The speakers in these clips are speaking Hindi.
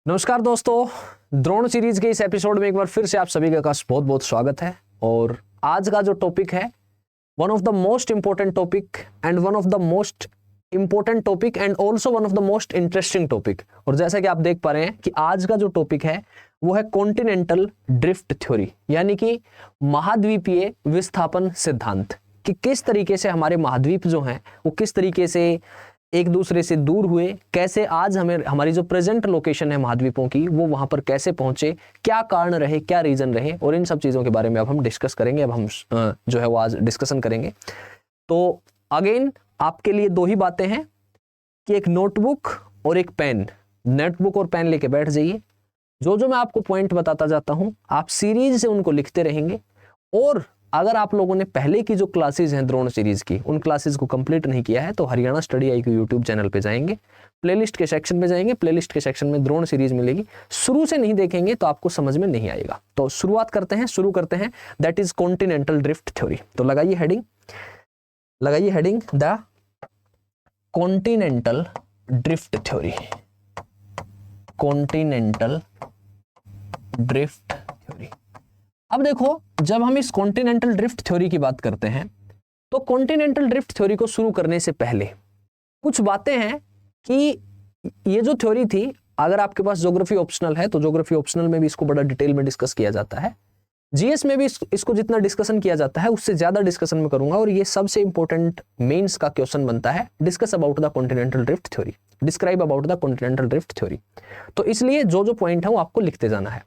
नमस्कार दोस्तों, द्रोण सीरीज के इस एपिसोड में एक बार फिर से आप सभी का बहुत बहुत स्वागत है। और आज का जो टॉपिक है one of the most important topic and one of the most important topic and also one of the most interesting topic. और जैसा कि आप देख पा रहे हैं कि आज का जो टॉपिक है वो है कॉन्टिनेंटल ड्रिफ्ट थ्योरी, यानी कि महाद्वीपीय विस्थापन सिद्धांत। कि किस तरीके से हमारे महाद्वीप जो हैं वो किस तरीके से एक दूसरे से दूर हुए, कैसे आज हमारी जो प्रेजेंट लोकेशन है महाद्वीपों की वो वहां पर कैसे पहुंचे, क्या कारण रहे, क्या रीजन रहे, और इन सब चीजों के बारे में अब हम डिस्कस करेंगे। अब हम जो है वो आज डिस्कशन करेंगे। तो अगेन आपके लिए दो ही बातें हैं कि एक नोटबुक और एक पेन, नोटबुक और पेन लेके बैठ जाइए। जो मैं आपको पॉइंट बताता जाता हूं आप सीरीज से उनको लिखते रहेंगे। और अगर आप लोगों ने पहले की जो क्लासेस हैं द्रोण सीरीज की, उन क्लासेस को कंप्लीट नहीं किया है तो Haryana study IQ YouTube channel पे जाएंगे, प्लेलिस्ट के सेक्शन में जाएंगे, प्लेलिस्ट के सेक्शन में द्रोण सीरीज मिलेगी। शुरू से नहीं देखेंगे तो आपको समझ में नहीं आएगा। तो शुरू करते हैं that is continental drift theory. तो लगाइए heading the continental drift theory. Continental drift theory. अब देखो, जब हम इस कॉन्टिनेंटल ड्रिफ्ट थ्योरी की बात करते हैं तो कॉन्टिनेंटल ड्रिफ्ट थ्योरी को शुरू करने से पहले कुछ बातें हैं कि ये जो थ्योरी थी, अगर आपके पास ज्योग्राफी ऑप्शनल है तो ज्योग्राफी ऑप्शनल में भी इसको बड़ा डिटेल में डिस्कस किया जाता है। जीएस में भी इसको जितना डिस्कशन किया जाता है उससे ज्यादा डिस्कशन में करूंगा। और ये सबसे इंपॉर्टेंट मेंस का क्वेश्चन बनता है, discuss about the continental drift theory, describe about the continental drift theory. तो इसलिए जो पॉइंट है वो आपको लिखते जाना है।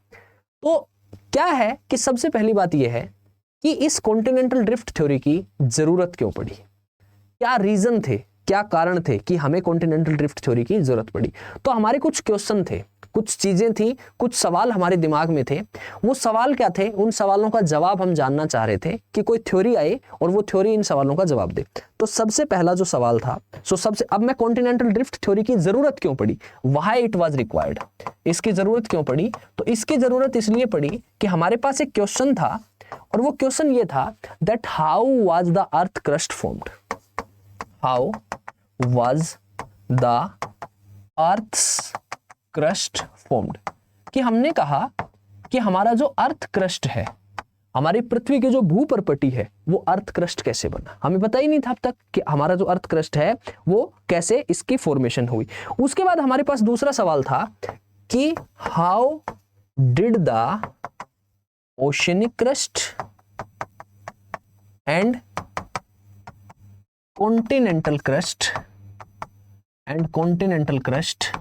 तो क्या है कि सबसे पहली बात यह है कि इस कॉन्टिनेंटल ड्रिफ्ट थ्योरी की जरूरत क्यों पड़ी, क्या रीजन थे, क्या कारण थे कि हमें कॉन्टिनेंटल ड्रिफ्ट थ्योरी की जरूरत पड़ी। तो हमारे कुछ क्वेश्चन थे, कुछ चीजें थी, कुछ सवाल हमारे दिमाग में थे। वो सवाल क्या थे, उन सवालों का जवाब हम जानना चाह रहे थे कि कोई थ्योरी आए और वो थ्योरी इन सवालों का जवाब दे। तो सबसे पहला जो सवाल था, अब मैं कॉन्टिनेंटल ड्रिफ्ट थ्योरी की जरूरत क्यों पड़ी, व्हाई इट वाज रिक्वायर्ड, इसकी जरूरत क्यों पड़ी। तो इसकी जरूरत इसलिए पड़ी कि हमारे पास एक क्वेश्चन था और वो क्वेश्चन ये था that how was the earth crust formed. How was the earth's crust formed. कि हमने कहा कि हमारा जो अर्थ क्रस्ट है, हमारी पृथ्वी की जो भूपर्पटी है, वो अर्थ क्रस्ट कैसे बना। हमें पता ही नहीं था अब तक कि हमारा जो अर्थ क्रस्ट है वो कैसे इसकी फॉर्मेशन हुई। उसके बाद हमारे पास दूसरा सवाल था कि how did the oceanic crust and continental crust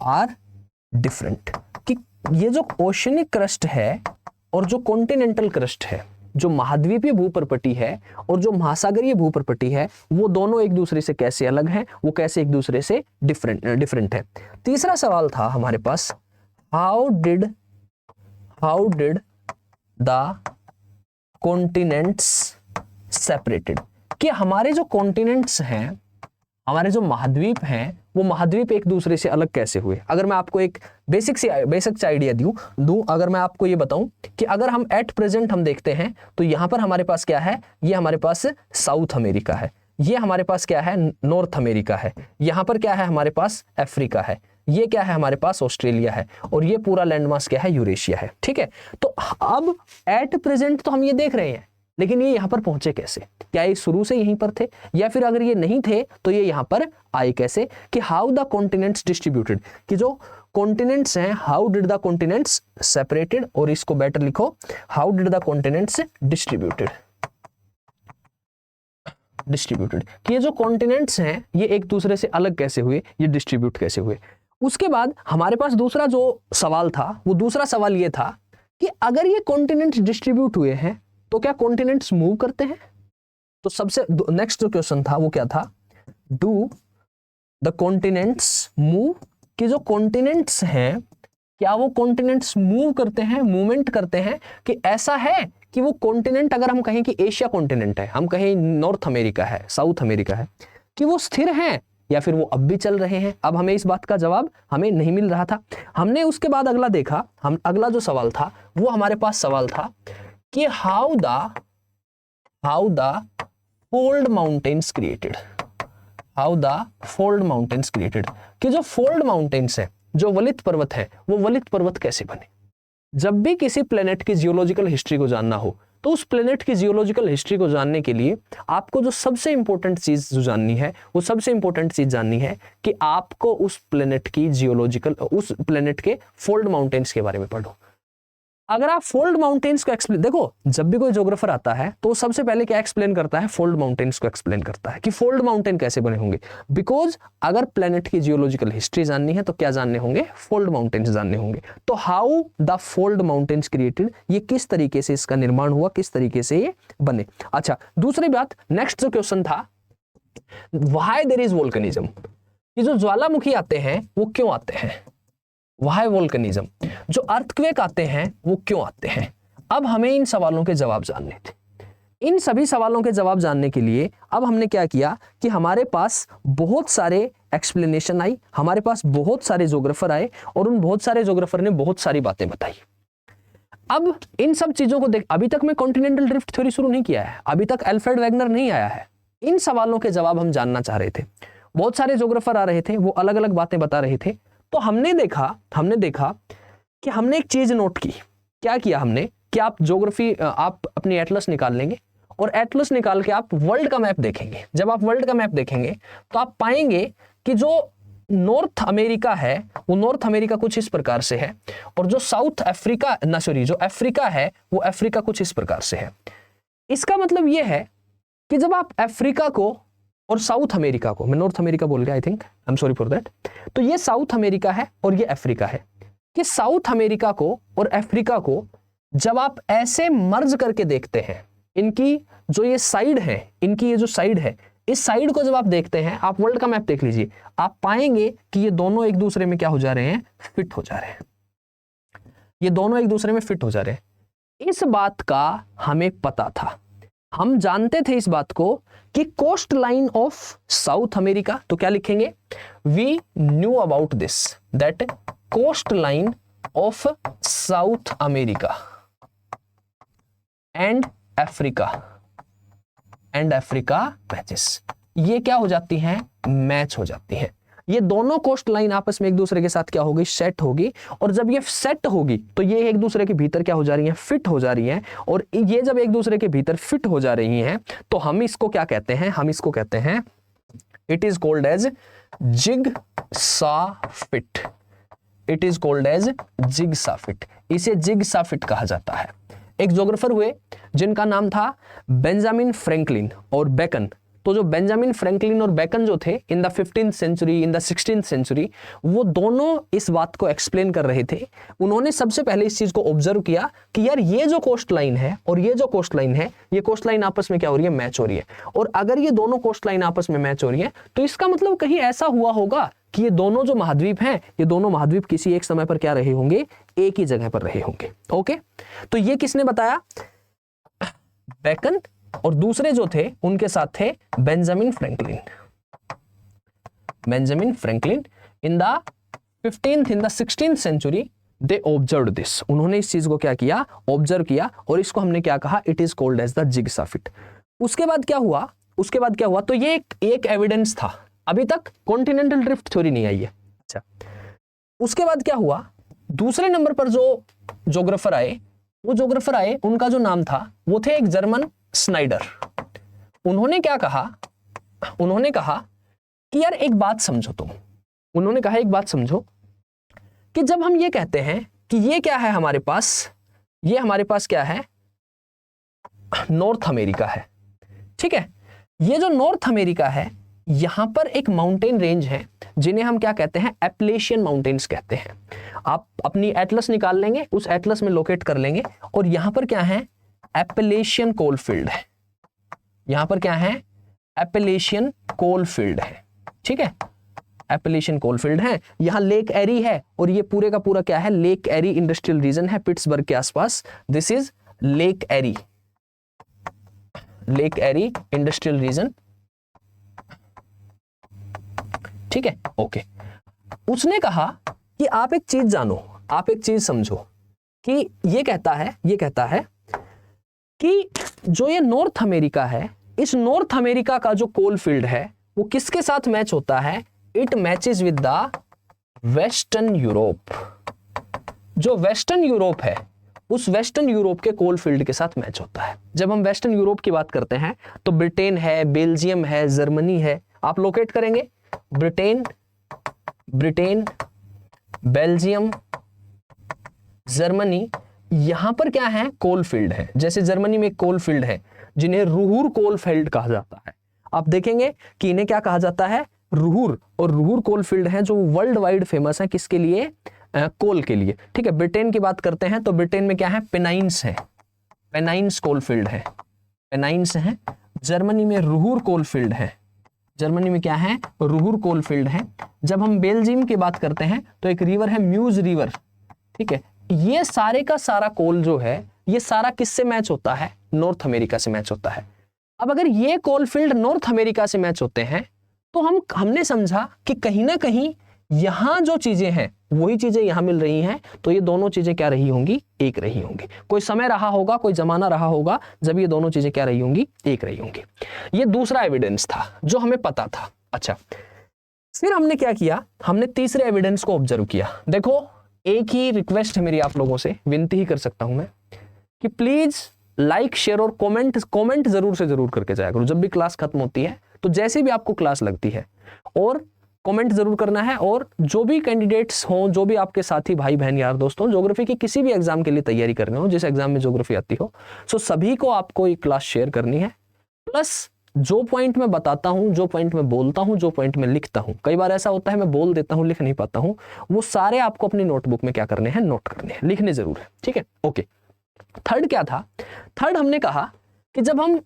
are different. कि ये जो ओशनिक क्रस्ट है और जो कॉन्टिनेंटल क्रस्ट है, जो महाद्वीपीय भूपर्पटी है और जो महासागरीय भूपर्पटी है, वो दोनों एक दूसरे से कैसे अलग हैं, वो कैसे एक दूसरे से डिफरेंट है। तीसरा सवाल था हमारे पास, how did the continents separated. कि हमारे जो कॉन्टिनेंट्स हैं, हमारे जो महाद्वीप हैं, वो महाद्वीप एक दूसरे से अलग कैसे हुए। अगर मैं आपको एक बेसिक से आइडिया दूं, अगर मैं आपको ये बताऊं कि अगर हम एट प्रेजेंट हम देखते हैं तो यहां पर हमारे पास क्या है, ये हमारे पास साउथ अमेरिका है, ये हमारे पास क्या है, नॉर्थ अमेरिका है, यहां पर क्या है हमारे पास अफ्रीका है, ये क्या है हमारे पास ऑस्ट्रेलिया है, और ये पूरा लैंडमास क्या है, यूरेशिया है। ठीक है, तो अब एट प्रेजेंट तो हम ये देख रहे हैं, लेकिन ये यहां पर पहुंचे कैसे, क्या ये शुरू से यहीं पर थे, या फिर अगर ये नहीं थे तो ये यहां पर आए कैसे। कि हाउ द कॉन्टिनेंट्स डिस्ट्रीब्यूटेड, कि जो कॉन्टिनेंट्स हैं, how did the continents separated, और इसको बेटर लिखो, how did the continents distributed. कि ये जो कॉन्टिनेंट्स हैं ये एक दूसरे से अलग कैसे हुए, ये डिस्ट्रीब्यूट कैसे हुए। उसके बाद हमारे पास दूसरा जो सवाल था, वो दूसरा सवाल ये था कि अगर ये कॉन्टिनेंट्स डिस्ट्रीब्यूट हुए हैं तो क्या कॉन्टिनेंट्स मूव करते हैं। तो सबसे नेक्स्ट जो क्वेश्चन था वो क्या था, डू द कॉन्टिनेंट्स मूव। कि जो कॉन्टिनेंट्स हैं क्या वो कॉन्टिनेंट्स मूव करते हैं, मूवमेंट करते हैं। कि ऐसा है कि वो कॉन्टिनेंट, अगर हम कहें कि एशिया कॉन्टिनेंट है, हम कहें नॉर्थ अमेरिका है, साउथ अमेरिका है, कि वो स्थिर हैं या फिर वो अब भी चल रहे हैं। अब हमें इस बात का जवाब हमें नहीं मिल रहा था। हमने उसके बाद अगला देखा, अगला जो सवाल था वो हमारे पास सवाल था कि how the fold mountains created. How the fold mountains created. कि जो फोल्ड माउंटेन्स है, जो वलित पर्वत है वो वलित पर्वत कैसे बने। जब भी किसी प्लेनेट की जियोलॉजिकल हिस्ट्री को जानना हो तो उस प्लेनेट की जियोलॉजिकल हिस्ट्री को जानने के लिए आपको जो सबसे इंपॉर्टेंट चीज जो जाननी है, वो सबसे इंपॉर्टेंट चीज जाननी है कि आपको उस प्लेनेट की उस प्लेनेट के फोल्ड माउंटेन्स के बारे में पढ़ो। अगर आप फोल्ड माउंटेन्स को एक्सप्लेन, देखो जब भी कोई ज्योग्राफर आता है तो सबसे पहले क्या एक्सप्लेन करता है, फोल्ड माउंटेन्स को एक्सप्लेन करता है कि फोल्ड माउंटेन कैसे बने होंगे। बिकॉज अगर प्लेनेट की जियोलॉजिकल हिस्ट्री जाननी है तो क्या जानने होंगे, फोल्ड माउंटेन्स जानने होंगे। तो how the fold mountains created, ये किस तरीके से इसका निर्माण हुआ, किस तरीके से ये बने। अच्छा, दूसरी बात, नेक्स्ट जो क्वेश्चन था, व्हाई देयर इज वोल्केनिज्म, ये जो ज्वालामुखी आते हैं वो क्यों आते हैं, व्हाई वोल्केनिज्म, जो अर्थक्वेक आते हैं वो क्यों आते हैं। अब हमें इन सवालों के जवाब जानने थे। इन सभी सवालों के जवाब जानने के लिए अब हमने क्या किया कि हमारे पास बहुत सारे एक्सप्लेनेशन आई, हमारे पास बहुत सारे ज्योग्राफर आए और उन बहुत सारे ज्योग्राफर ने बहुत सारी बातें बताई। अब इन सब चीजों को देख, अभी तक मैं कॉन्टिनेंटल ड्रिफ्ट थ्योरी शुरू नहीं किया है, अभी तक एल्फ्रेड वेगनर नहीं आया है। इन सवालों के जवाब हम जानना चाह रहे थे। बहुत सारे ज्योग्राफर आ रहे थे, वो अलग अलग बातें बता रहे थे। तो हमने देखा कि हमने एक चीज नोट की। क्या किया हमने कि आप ज्योग्राफी, आप अपनी एटलस निकाल लेंगे और एटलस निकाल के आप वर्ल्ड का मैप देखेंगे। जब आप वर्ल्ड का मैप देखेंगे तो आप पाएंगे कि जो नॉर्थ अमेरिका है वो नॉर्थ अमेरिका कुछ इस प्रकार से है, और जो साउथ अफ्रीका जो अफ्रीका है वो अफ्रीका कुछ इस प्रकार से है। इसका मतलब यह है कि जब आप अफ्रीका को और साउथ अमेरिका को, मैं नॉर्थ अमेरिका बोल गया, I think, I am sorry for that, तो ये साउथ अमेरिका है और ये अफ्रीका है, कि साउथ अमेरिका को और अफ्रीका को जब आप ऐसे मर्ज करके देखते हैं, इनकी जो ये साइड है, इनकी ये जो साइड है, इस साइड को जब आप देखते हैं, आप वर्ल्ड का मैप देख लीजिए, आप पाएंगे कि ये दोनों एक दूसरे में क्या हो जा रहे हैं, फिट हो जा रहे हैं। ये दोनों एक दूसरे में फिट हो जा रहे हैं। इस बात का हमें पता था, हम जानते थे इस बात को कि coastline of South America, तो क्या लिखेंगे, we knew about this that coastline of South America and Africa matches, ये क्या हो जाती हैं, मैच हो जाती हैं। ये दोनों कोस्ट लाइन आपस में एक दूसरे के साथ क्या होगी, सेट होगी, और जब ये सेट होगी तो ये एक दूसरे के भीतर क्या हो जा रही हैं, फिट हो जा रही हैं। और ये जब एक दूसरे के भीतर फिट हो जा रही हैं तो हम इसको क्या कहते हैं, हम इसको कहते हैं, it is called as jigsaw fit, it is called as jigsaw fit, इसे जिगसा फिट कहा जाता है। एक ज्योग्राफर हुए जिनका नाम था बेंजामिन फ्रैंकलिन और बेकन। तो जो बेंजामिन फ्रैंकलिन और बेकन जो थे in the 15th century, in the 16th century, वो दोनों इस बात को एक्सप्लेन कर रहे थे। उन्होंने सबसे पहले इस चीज को ऑब्जर्व किया कि यार ये जो कोस्ट लाइन है और ये जो कोस्ट लाइन है, ये कोस्ट लाइन आपस में क्या हो रही है, मैच हो रही है। और अगर ये दोनों कोस्ट लाइन आपस में मैच हो रही है तो इसका मतलब कहीं ऐसा हुआ होगा कि ये दोनों जो महाद्वीप हैं, ये दोनों महाद्वीप किसी एक समय पर क्या रहे होंगे, एक ही जगह पर रहे होंगे। ओके, तो ये किसने बताया, बेकन, और दूसरे जो थे उनके साथ थे Benjamin Franklin. Benjamin Franklin in the 15th, in the 16th century they observed this, उन्होंने इस चीज को क्या किया, ऑब्जर्व किया, और इसको हमने क्या कहा, it is called as the jigsaw fit. उसके बाद क्या हुआ, तो ये एक एविडेंस था, अभी तक कॉन्टिनेंटल ड्रिफ्ट थ्योरी नहीं आई है। अच्छा, उसके बाद क्या हुआ, दूसरे नंबर पर जो ज्योग्राफर आए, वो ज्योग्राफर आए, उनका जो नाम था वो थे एक जर्मन स्नाइडर। उन्होंने क्या कहा, उन्होंने कहा कि यार एक बात समझो तुम, उन्होंने कहा एक बात समझो कि जब हम ये कहते हैं कि ये क्या है हमारे पास, ये हमारे पास क्या है, नॉर्थ अमेरिका है, ठीक है। ये जो नॉर्थ अमेरिका है, यहां पर एक माउंटेन रेंज है जिन्हें हम क्या कहते हैं, एपलेशियन माउंटेन्स कहते हैं। आप अपनी एटलस निकाल लेंगे, उस एटलस में लोकेट कर लेंगे, और यहां पर क्या है, एपलेशियन कोलफील्ड है। यहां पर क्या है, एपलेशियन कोलफील्ड है, ठीक है, एपलेशियन कोलफील्ड है। यहां लेक एरी है, और ये पूरे का पूरा क्या है, लेक एरी इंडस्ट्रियल रीजन है पिट्सबर्ग के आसपास। This is Lake Erie, Lake Erie industrial region, ठीक है, ओके। उसने कहा कि आप एक चीज जानो, आप एक चीज समझो कि ये कहता है कि जो ये नॉर्थ अमेरिका है, इस नॉर्थ अमेरिका का जो कोल फील्ड है वो किसके साथ मैच होता है, it matches with the western Europe, जो वेस्टर्न यूरोप है उस वेस्टर्न यूरोप के कोल फील्ड के साथ मैच होता है। जब हम वेस्टर्न यूरोप की बात करते हैं तो ब्रिटेन है, बेल्जियम है, जर्मनी है, आप लोकेट करेंगे ब्रिटेन, बेल्जियम, जर्मनी, यहां पर क्या है, कोल फील्ड है। जैसे जर्मनी में एक कोल फील्ड है जिन्हें रूहुर कोल फील्ड कहा जाता है। आप देखेंगे कि इन्हें क्या कहा जाता है, रूहुर, और रूहुर कोल फील्ड है जो वर्ल्ड वाइड फेमस है, किसके लिए, कोल के लिए। ठीक है, ब्रिटेन की बात करते हैं तो ब्रिटेन में क्या है, पेनाइन्स है, पेनाइन्स कोल फील्ड है, पेनाइन्स है। जर्मनी में रूहुर कोल फील्ड है, जर्मनी में क्या है, रूहुर कोल फील्ड है। जब हम बेल्जियम की बात करते हैं तो एक रिवर है म्यूज रिवर। ठीक है, ये सारे का सारा कोल जो है ये सारा किससे मैच होता है, नॉर्थ अमेरिका से मैच होता है। अब अगर ये कोल फील्ड नॉर्थ अमेरिका से मैच होते हैं तो हमने समझा कि कहीं ना कहीं यहां जो चीजें हैं वही चीजें यहां मिल रही हैं, तो ये दोनों चीजें क्या रही होंगी, एक रही होंगी। कोई समय रहा होगा, कोई जमाना रहा होगा जब ये दोनों चीजें क्या रही होंगी, एक रही होंगी। ये दूसरा एविडेंस था जो हमें पता था। अच्छा, फिर हमने क्या किया, हमने तीसरे एविडेंस को ऑब्जर्व किया। देखो, एक ही रिक्वेस्ट है मेरी आप लोगों से, विनती ही कर सकता हूं मैं कि प्लीज लाइक, शेयर और कमेंट जरूर से जरूर करके जाया करो। जब भी क्लास खत्म होती है तो जैसे भी आपको क्लास लगती है और कमेंट जरूर करना है। और जो भी कैंडिडेट्स हों, जो भी आपके साथी भाई बहन यार दोस्त हों, ज्योग्राफी की किसी भी एग्जाम के लिए तैयारी करने हो, जिस एग्जाम में ज्योग्राफी आती हो, सो सभी को आपको ये क्लास शेयर करनी है। प्लस जो पॉइंट मैं बताता हूं, जो पॉइंट मैं बोलता हूं, जो पॉइंट मैं लिखता हूं, कई बार ऐसा होता है मैं बोल देता हूं लिख नहीं पाता हूं, वो सारे आपको अपनी नोटबुक में क्या करने हैं, नोट करने हैं, लिखने जरूर है। ठीक है, ओके। थर्ड क्या था, थर्ड हमने कहा कि जब हम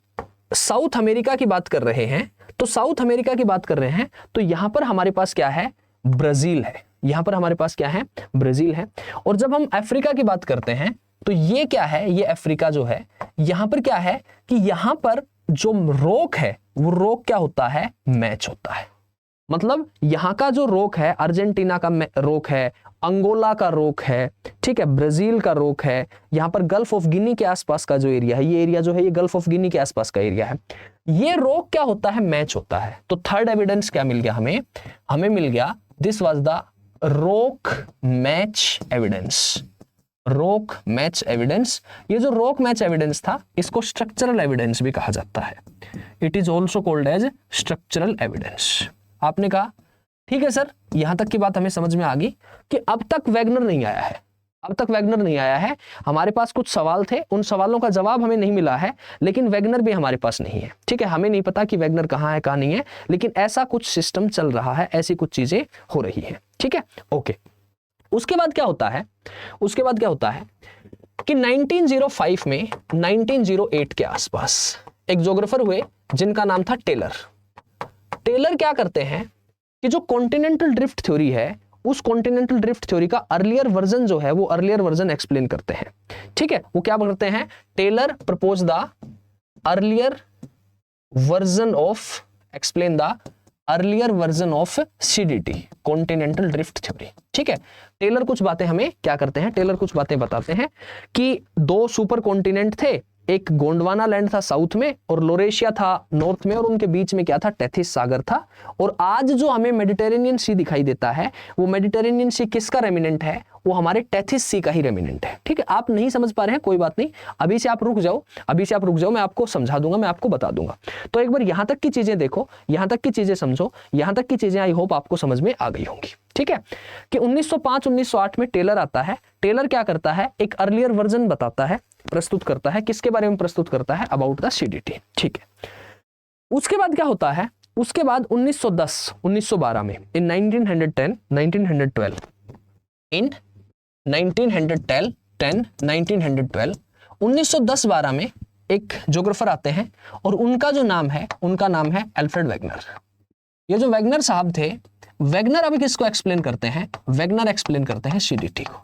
साउथ अमेरिका की बात कर रहे हैं तो साउथ अमेरिका की बात कर रहे हैं तो यहां पर हमारे पास क्या है, ब्राजील है। यहां पर हमारे पास क्या है, ब्राजील है। और जब हम अफ्रीका की बात करते हैं तो ये क्या है, ये अफ्रीका जो है, यहां पर क्या है कि यहां पर जो रोक है वो रोक क्या होता है, मैच होता है। मतलब यहां का जो रोक है, अर्जेंटीना का रोक है, अंगोला का रोक है, ठीक है, ब्राजील का रोक है, यहां पर गल्फ ऑफ गिनी के आसपास का जो एरिया है, ये एरिया जो है ये गल्फ ऑफ गिनी के आसपास का एरिया है, ये रोक क्या होता है, मैच होता है। तो थर्ड एविडेंस क्या मिल गया हमें, हमें मिल गया दिस वाज द रोक मैच एविडेंस, रोक मैच एविडेंस। ये जो रोक मैच एविडेंस था इसको स्ट्रक्चरल एविडेंस भी कहा जाता है। It is also called as structural evidence. आपने कहा ठीक है सर, यहां तक की बात हमें समझ में आ गई कि अब तक वैगनर नहीं आया है, अब तक वैगनर नहीं आया है। हमारे पास कुछ सवाल थे, उन सवालों का जवाब हमें नहीं मिला है, लेकिन वैगनर भी हमारे पास नहीं है। ठीक है, हमें नहीं पता कि वैगनर कहां है कहां नहीं है, लेकिन ऐसा कुछ सिस्टम चल रहा है, ऐसी कुछ चीजें हो रही है। ठीक है, ओके। उसके बाद क्या होता है, उसके बाद क्या होता है कि 1905 में 1908 के आसपास एक ज्योग्राफर हुए जिनका नाम था टेलर। टेलर क्या करते हैं कि जो कॉन्टिनेंटल ड्रिफ्ट थ्योरी है, उस कॉन्टिनेंटल ड्रिफ्ट थ्योरी का अर्लियर वर्जन जो है वो अर्लियर वर्जन एक्सप्लेन करते हैं। ठीक है, वो क्या करते हैं, Taylor propose the earlier version of, explain the earlier version of CDT, continental drift theory. ठीक है, टेलर कुछ बातें हमें क्या करते हैं, टेलर कुछ बातें बताते हैं कि दो सुपर कॉन्टिनेंट थे, एक गोंडवाना लैंड था साउथ में और लोरेशिया था नॉर्थ में, और उनके बीच में क्या था, टेथिस सागर था। और आज जो हमें मेडिटेरेनियन सी दिखाई देता है वो मेडिटेरेनियन सी किसका रेमिनेंट है, वो हमारे टेथिस सी का ही रेमिनेंट है। ठीक है, आप नहीं समझ पा रहे हैं, कोई बात नहीं, अभी से आप रुक जाओ, अभी से आप रुक जाओ, मैं आपको समझा दूंगा, मैं आपको बता दूंगा। तो एक बार यहां तक की चीजें देखो, यहां तक की चीजें समझो, यहां तक की चीजें आई होप आपको समझ में आ गई होंगी। ठीक है, कि 1905-1908 में टेलर आता है। टेलर क्या करता है, एक अर्लियर वर्जन बताता है, प्रस्तुत करता है, किसके बारे में प्रस्तुत करता है, अबाउट द सीडीटी। ठीक है, उसके बाद क्या होता है, उसके बाद 1910-1912 में इन 1910 1912 इन 1910 1912 1910-12 में एक ज्योग्राफर आते हैं और उनका जो नाम है, उनका नाम है एल्फ्रेड वैगनर। ये जो वैगनर साहब थे, वैगनर अभी किसको एक्सप्लेन करते हैं, वैगनर एक्सप्लेन करते हैं सीडीटी को,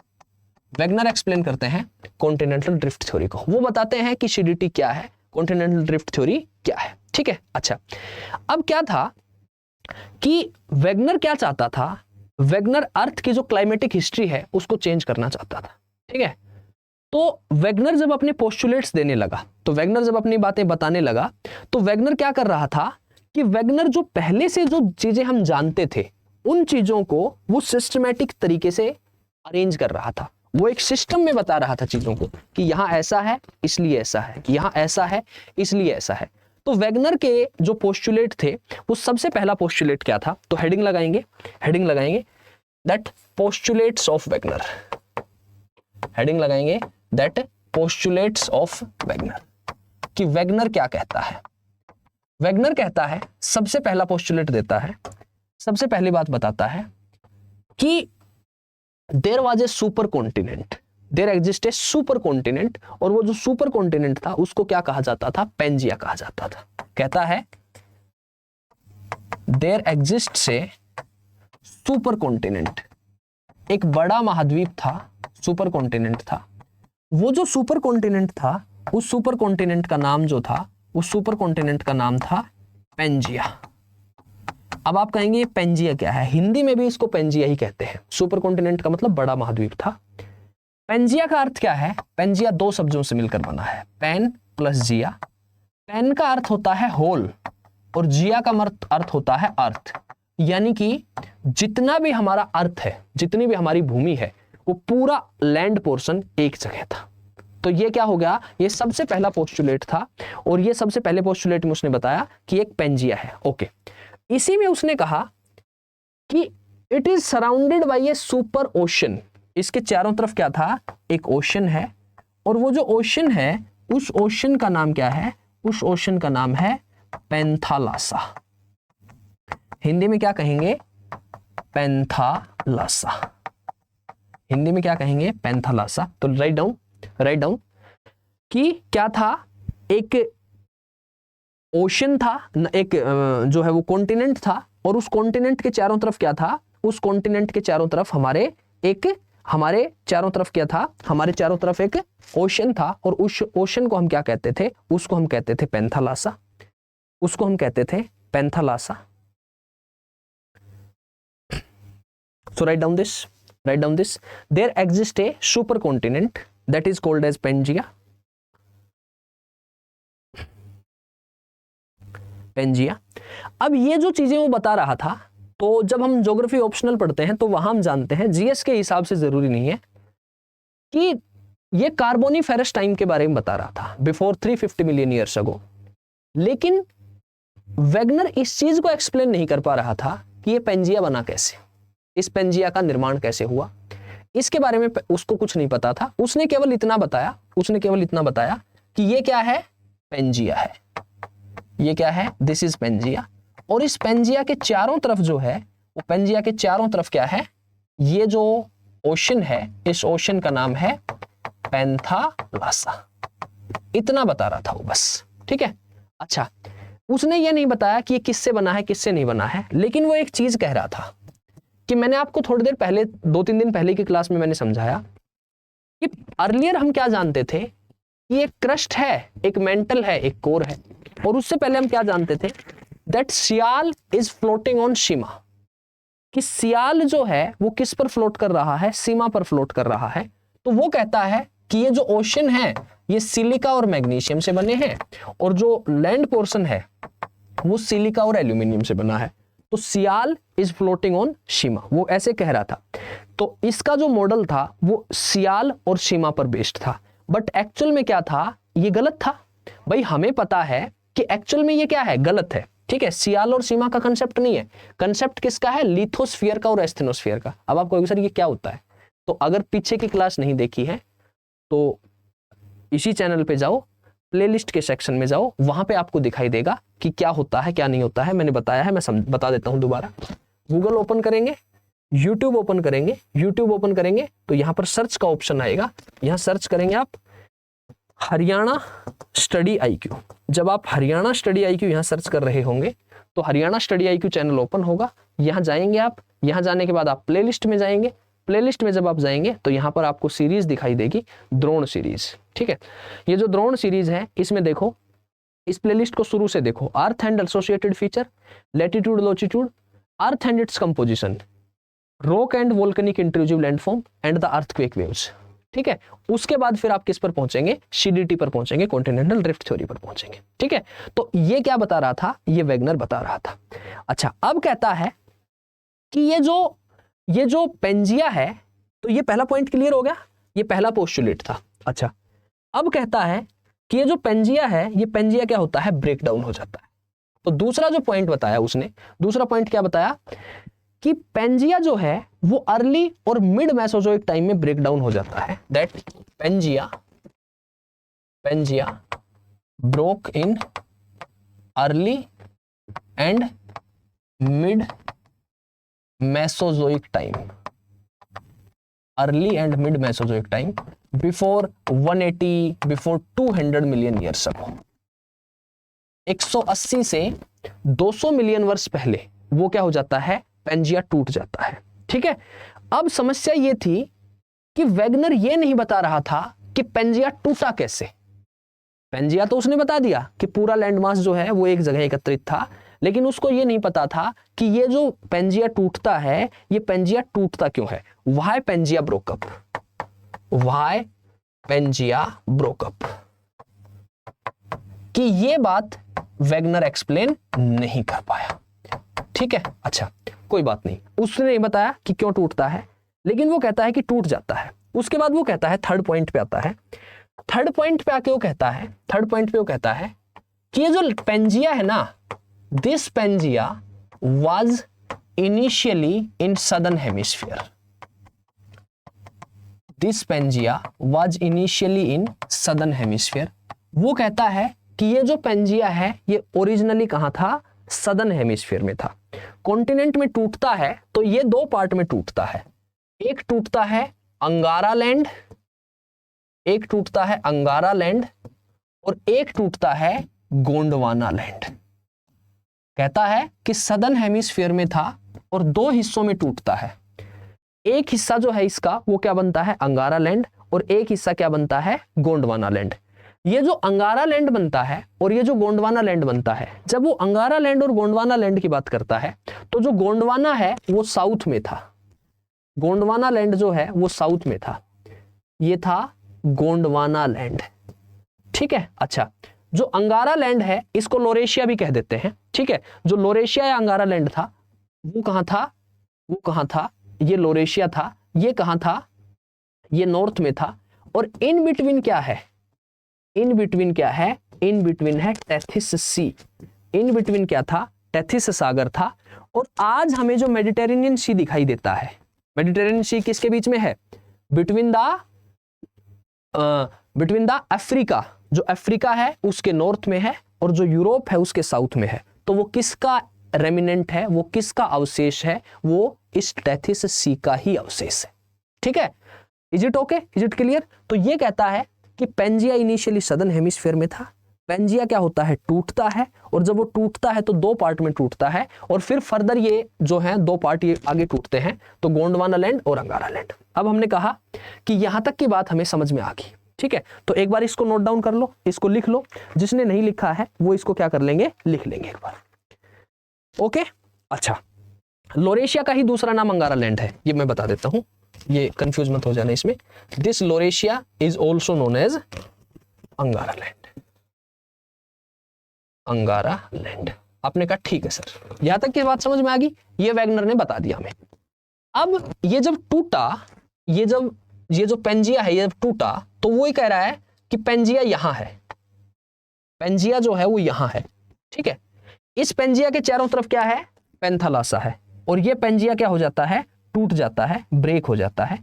वैगनर एक्सप्लेन करते हैं कॉन्टिनेंटल ड्रिफ्ट थ्योरी को। वो बताते हैं कि सीडीटी क्या है, कॉन्टिनेंटल ड्रिफ्ट थ्योरी क्या है। ठीक है, अच्छा, अब क्या था कि वैगनर क्या चाहता था, वैगनर अर्थ की जो क्लाइमेटिक हिस्ट्री है उसको चेंज करना चाहता था। ठीक है, तो वैगनर जब अपने पोस्टुलेट्स देने लगा, तो वैगनर जब अपनी बातें बताने लगा, तो वैगनर क्या कर रहा था कि वैगनर जो पहले से जो चीजें हम जानते थे उन चीजों को वो सिस्टमैटिक तरीके से अरेंज कर रहा था, वो एक सिस्टम में बता रहा था चीजों को कि यहां ऐसा है इसलिए ऐसा है, यहां ऐसा है इसलिए ऐसा है। तो वैगनर के जो पोस्टुलेट थे, वो सबसे पहला पोस्टुलेट क्या था, तो हेडिंग लगाएंगे that postulates of Wagner, heading लगाएंगे दैट पोस्टुलेट्स ऑफ वैगनर, कि वैगनर क्या कहता है। वैगनर कहता है, सबसे पहला पोस्टुलेट देता है, सबसे पहली बात बताता है कि there was a supercontinent, there exist a supercontinent, और वो जो सुपर कॉन्टिनेंट था उसको क्या कहा जाता था, पेंजिया कहा जाता था। कहता है there exist a supercontinent, एक बड़ा महाद्वीप था, सुपर कॉन्टिनेंट था। वो जो सुपर कॉन्टिनेंट था, उस सुपर कॉन्टिनेंट का नाम जो था, उस सुपर कॉन्टिनेंट का नाम था पेंजिया। अब आप कहेंगे पेंजिया क्या है, हिंदी में भी इसको पेंजिया ही कहते हैं। सुपर कॉन्टिनेंट का मतलब बड़ा महाद्वीप था। पेंजिया का अर्थ क्या है, पेंजिया दो शब्दों से मिलकर बना है, पेन प्लस जिया। पेन का अर्थ होता है होल और जिया का अर्थ होता है अर्थ, यानी कि जितना भी हमारा अर्थ है, जितनी भी हमारी भूमि है, वो पूरा लैंड पोर्शन एक जगह था। तो ये क्या हो गया, ये सबसे पहला पोस्टुलेट था, और ये सबसे पहले पोस्टुलेट में उसने बताया कि एक पेंजिया है। ओके, इसी में उसने कहा कि it is surrounded by A super ocean, इसके चारों तरफ क्या था, एक ओशन है, और वो जो ओशन है, उस ओशन का नाम क्या है, उस ओशन का नाम है पेंथालासा। हिंदी में क्या कहेंगे, पेंथालासा, हिंदी में क्या कहेंगे, पेंथालासा। तो राइट डाउन कि क्या था, एक ओशन था, एक जो है वो कॉन्टिनेंट था, और उस कॉन्टिनेंट के चारों तरफ क्या था, उस कॉन्टिनेंट के चारों तरफ हमारे चारों तरफ क्या था, हमारे चारों तरफ एक ओशन था, और उस ओशन को हम क्या कहते थे, उसको हम कहते थे पेंथालासा, उसको हम कहते थे पेंथालासा। So write down this. There exists a supercontinent that is called as Pangaea. अब ये जो चीजें वो बता रहा था, तो जब हम ज्योग्राफी ऑप्शनल पढ़ते हैं तो वहां हम जानते हैं, जीएस के हिसाब से जरूरी नहीं है, कि ये कार्बोनिफेरस टाइम के बारे में बता रहा था, बिफोर 350 मिलियन ईयर्स अगो। लेकिन वैगनर इस चीज को एक्सप्लेन नहीं कर पा रहा था कि ये पेंजिया बना कैसे, इस पेंजिया का निर्माण कैसे हुआ, इसके बारे में उसको कुछ नहीं पता था। उसने केवल इतना बताया कि ये क्या है, पेंजिया है, ये क्या है, दिस इज पेंजिया। और इस पेंजिया के चारों तरफ जो है, वो पेंजिया के चारों तरफ क्या है, ये जो ओशन है, इस ओशन का नाम है पेंथालासा। इतना बता रहा था वो बस, ठीक है। अच्छा, उसने ये नहीं बताया कि ये किससे बना है, किससे नहीं बना है, लेकिन वो एक चीज कह रहा था कि मैंने आपको थोड़ी देर पहले, 2-3 दिन पहले की क्लास में मैंने समझाया कि अर्लियर हम क्या जानते थे कि एक क्रस्ट है, एक मेंटल है, एक कोर है, और उससे पहले हम क्या जानते थे, that sial is floating on sima, कि सियाल जो है वो किस पर फ्लोट कर रहा है, सीमा पर फ्लोट कर रहा है। तो वो कहता है कि ये जो ओशन है, ये सिलिका और मैग्नीशियम से बने हैं, और जो लैंड पोर्शन है वो सिलिका और एल्यूमिनियम से बना है। तो सियाल इज फ्लोटिंग ऑन सीमा, वो ऐसे कह रहा था। तो इसका जो मॉडल था वो सियाल और सीमा पर बेस्ड था, बट एक्चुअल में क्या था, ये गलत था। भाई हमें पता है कि एक्चुअल में ये क्या है, गलत है, ठीक है। सियाल और सीमा का कंसेप्ट नहीं है, कंसेप्ट किसका है, लिथोस्फीयर का और एस्थेनोस्फीयर का। अब आप कहोगे सर ये क्या होता है, तो अगर पीछे की क्लास नहीं देखी है तो इसी चैनल पे जाओ, प्लेलिस्ट के सेक्शन में जाओ, वहां पे आपको दिखाई देगा कि क्या होता है क्या नहीं होता है। मैंने बताया है, मैं बता देता हूं दोबारा। गूगल ओपन करेंगे, यूट्यूब ओपन करेंगे तो यहां पर सर्च का ऑप्शन आएगा, यहां सर्च करेंगे आप हरियाणा स्टडी आईक्यू। जब आप हरियाणा स्टडी आईक्यू यहां सर्च कर रहे होंगे तो Haryana study IQ channel open होगा, यहां जाएंगे आप, यहां जाने के बाद आप प्लेलिस्ट में जाएंगे। प्लेलिस्ट में जब आप जाएंगे तो यहां पर आपको सीरीज दिखाई देगी, द्रोण सीरीज, ठीक है। ये जो द्रोण सीरीज है, इसमें देखो, इस प्लेलिस्ट को शुरू से देखो, earth and associated feature, latitude longitude, earth and its composition, rock and volcanic intrusive landform and the earthquake waves, ठीक है। उसके बाद फिर आप किस पर पहुंचेंगे, सीडीटी पर पहुंचेंगे, कॉन्टिनेंटल ड्रिफ्ट थ्योरी पर पहुंचेंगे, ठीक है। तो ये क्या बता रहा था, ये वैगनर बता रहा था। अच्छा, अब कहता है कि ये जो पेंजिया है, तो ये पहला पॉइंट क्लियर हो गया, ये पहला पोस्टुलेट था। अच्छा, अब कहता है कि ये जो पेंजिया है, ये पेंजिया क्या होता है, ब्रेक डाउन हो जाता है। तो दूसरा जो पॉइंट बताया उसने, दूसरा पॉइंट क्या बताया कि पेंजिया जो है वो अर्ली और मिड मेसोजोइक टाइम में ब्रेक डाउन हो जाता है। That Pangaea broke in early and mid Mesozoic time, early and mid Mesozoic time before 180 before 200 million years ago. 180 से 200 मिलियन वर्ष पहले वो क्या हो जाता है, पेंजिया टूट जाता है। ठीक है, अब समस्या ये थी कि वैगनर ये नहीं बता रहा था कि पेंजिया टूटा कैसे। पेंजिया तो उसने बता दिया कि पूरा लैंडमास जो है वो एक जगह एकत्रित था, लेकिन उसको ये नहीं पता था कि ये जो पेंजिया टूटता है, ये पेंजिया टूटता क्यों है। Why Pangaea broke up, why Pangaea broke up, कि ये बात वैगनर एक्सप्लेन नहीं कर पाया। ठीक है, अच्छा कोई बात नहीं, उसने नहीं बताया कि क्यों टूटता है, लेकिन वो कहता है कि टूट जाता है। उसके बाद वो कहता है, थर्ड पॉइंट पे आता है, थर्ड पॉइंट पे आके वो कहता है, थर्ड पॉइंट पे वो कहता है कि ये जो पेंजिया है ना, this Pangaea was initially in southern hemisphere, this Pangaea was initially in southern hemisphere. वो कहता है कि ये जो पेंजिया है ये ओरिजिनली कहां था, सदर्न हेमिस्फीयर में था। कॉन्टिनेंट में टूटता है तो ये दो पार्ट में टूटता है, एक टूटता है अंगारा लैंड, एक टूटता है अंगारा लैंड और एक टूटता है गोंडवाना लैंड। कहता है कि सदर्न हेमिस्फीयर में था और दो हिस्सों में टूटता है। एक हिस्सा जो है इसका वो क्या बनता है, अंगारा लैंड, और एक हिस्सा क्या बनता है, गोंडवाना लैंड। ये जो अंगारा लैंड बनता है और ये जो गोंडवाना लैंड बनता है, जब वो अंगारा लैंड और गोंडवाना लैंड की बात करता है तो जो गोंडवाना है वो साउथ में था, गोंडवाना लैंड जो है वो साउथ में था, ये था गोंडवाना लैंड। ठीक है, अच्छा जो अंगारा लैंड है इसको लोरेशिया भी कह देते हैं। ठीक है, जो लोरेशिया या अंगारा लैंड था वो कहां था, वो कहां था, ये लोरेशिया था। ये कहां था, ये नॉर्थ में था। और इन बिटवीन क्या है, इन बिटवीन क्या है, इन बिटवीन है टेथिस सी। इन बिटवीन क्या था, टेथिस सागर था। और आज हमें जो मेडिटेरेनियन सी दिखाई देता है, मेडिटेरेनियन सी किसके बीच में है, बिटवीन द अफ्रीका, जो अफ्रीका है उसके नॉर्थ में है और जो यूरोप है उसके साउथ में है। तो वो किसका रेमिनेंट है, वो किसका अवशेष है, वो इस टेथिस सी का ही अवशेष है। ठीक है, is it okay, is it clear. तो ये कहता है कि पेंजिया इनिशियली सदर्न हेमिस्फीयर में था। पेंजिया क्या होता है, टूटता है, और जब वो टूटता है तो दो पार्ट में टूटता है, और फिर फर्दर ये जो है दो पार्ट ये आगे टूटते हैं, तो गोंडवाना लैंड और अंगारा लैंड। अब हमने कहा कि यहां तक की बात हमें समझ में आ गई। ठीक है, तो एक बार इसको नोट डाउन कर लो, इसको लिख लो, जिसने नहीं लिखा है वो इसको क्या कर लेंगे, लिख लेंगे एक बार। ओके, अच्छा लोरेशिया का ही दूसरा नाम अंगारा लैंड है, ये मैं बता देता हूं, ये कंफ्यूज मत हो जाना इसमें। This Laurasia is also known as Angara land, Angara land. आपने कहा ठीक है सर, यहां तक की बात समझ में आ गई, ये वैगनर ने बता दिया हमें। अब ये जब टूटा, ये जो पेंजिया है ये जब टूटा, तो वो ही कह रहा है कि पेंजिया यहां है, पेंजिया जो है वो यहां है। ठीक है, इस पेंजिया के चारों तरफ क्या है, पेंथालासा है, और ये पेंजिया क्या हो जाता है, टूट जाता है, ब्रेक हो जाता है।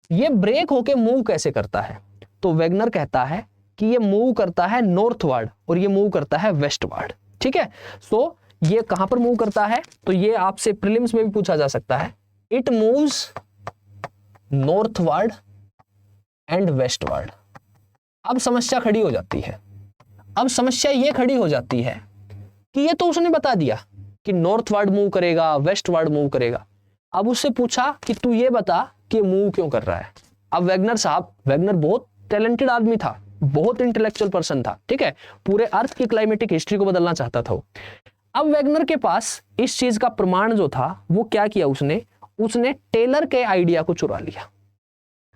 ये ब्रेक होके मूव कैसे करता है, तो वैगनर कहता है कि ये मूव करता है नॉर्थवर्ड और ये मूव करता है वेस्टवर्ड। ठीक है, सो ये कहां पर मूव करता है, तो ये आपसे प्रीलिम्स में भी पूछा जा सकता है। It moves northward and westward. अब समस्या खड़ी हो जाती है, अब समस्या ये खड़ी हो जाती है कि ये तो उसने बता दिया कि नॉर्थवर्ड मूव करेगा, वेस्टवर्ड मूव करेगा। अब उससे पूछा कि तू ये बता कि मूव क्यों कर रहा है। अब वैगनर साहब, वैगनर बहुत टैलेंटेड आदमी था, बहुत इंटेलेक्चुअल पर्सन था। ठीक है, पूरे अर्थ की क्लाइमेटिक हिस्ट्री को बदलना चाहता था। अब वैगनर के पास इस चीज का प्रमाण जो था वो क्या किया, उसने टेलर के आइडिया को चुरा लिया।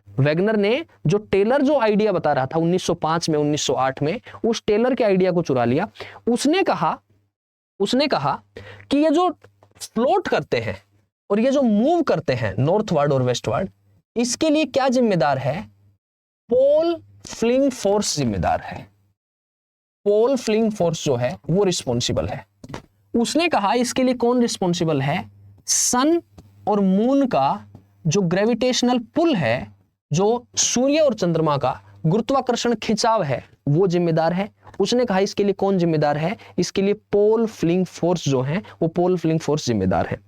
वैगनर ने जो टेलर जो आइडिया बता रहा था 1905 में, 1908 में, उस टेलर के आइडिया को चुरा लिया। उसने कहा कि ये जो फ्लोट करते हैं, और ये जो मूव करते हैं नॉर्थवर्ड और वेस्टवर्ड, इसके लिए क्या जिम्मेदार है? पोल फ्लिंग फोर्स जिम्मेदार है। पोल फ्लिंग फोर्स जो है वो रिस्पॉन्सिबल है। उसने कहा इसके लिए कौन रिस्पॉन्सिबल है? सन और मून का जो ग्रेविटेशनल पुल है, जो सूर्य और चंद्रमा का गुरुत्वाकर्षण खिंचाव है, वो जिम्मेदार है। उसने कहा इसके लिए कौन जिम्मेदार है? इसके लिए पोल फ्लिंग फोर्स जो है वो पोल फ्लिंग फोर्स जिम्मेदार है।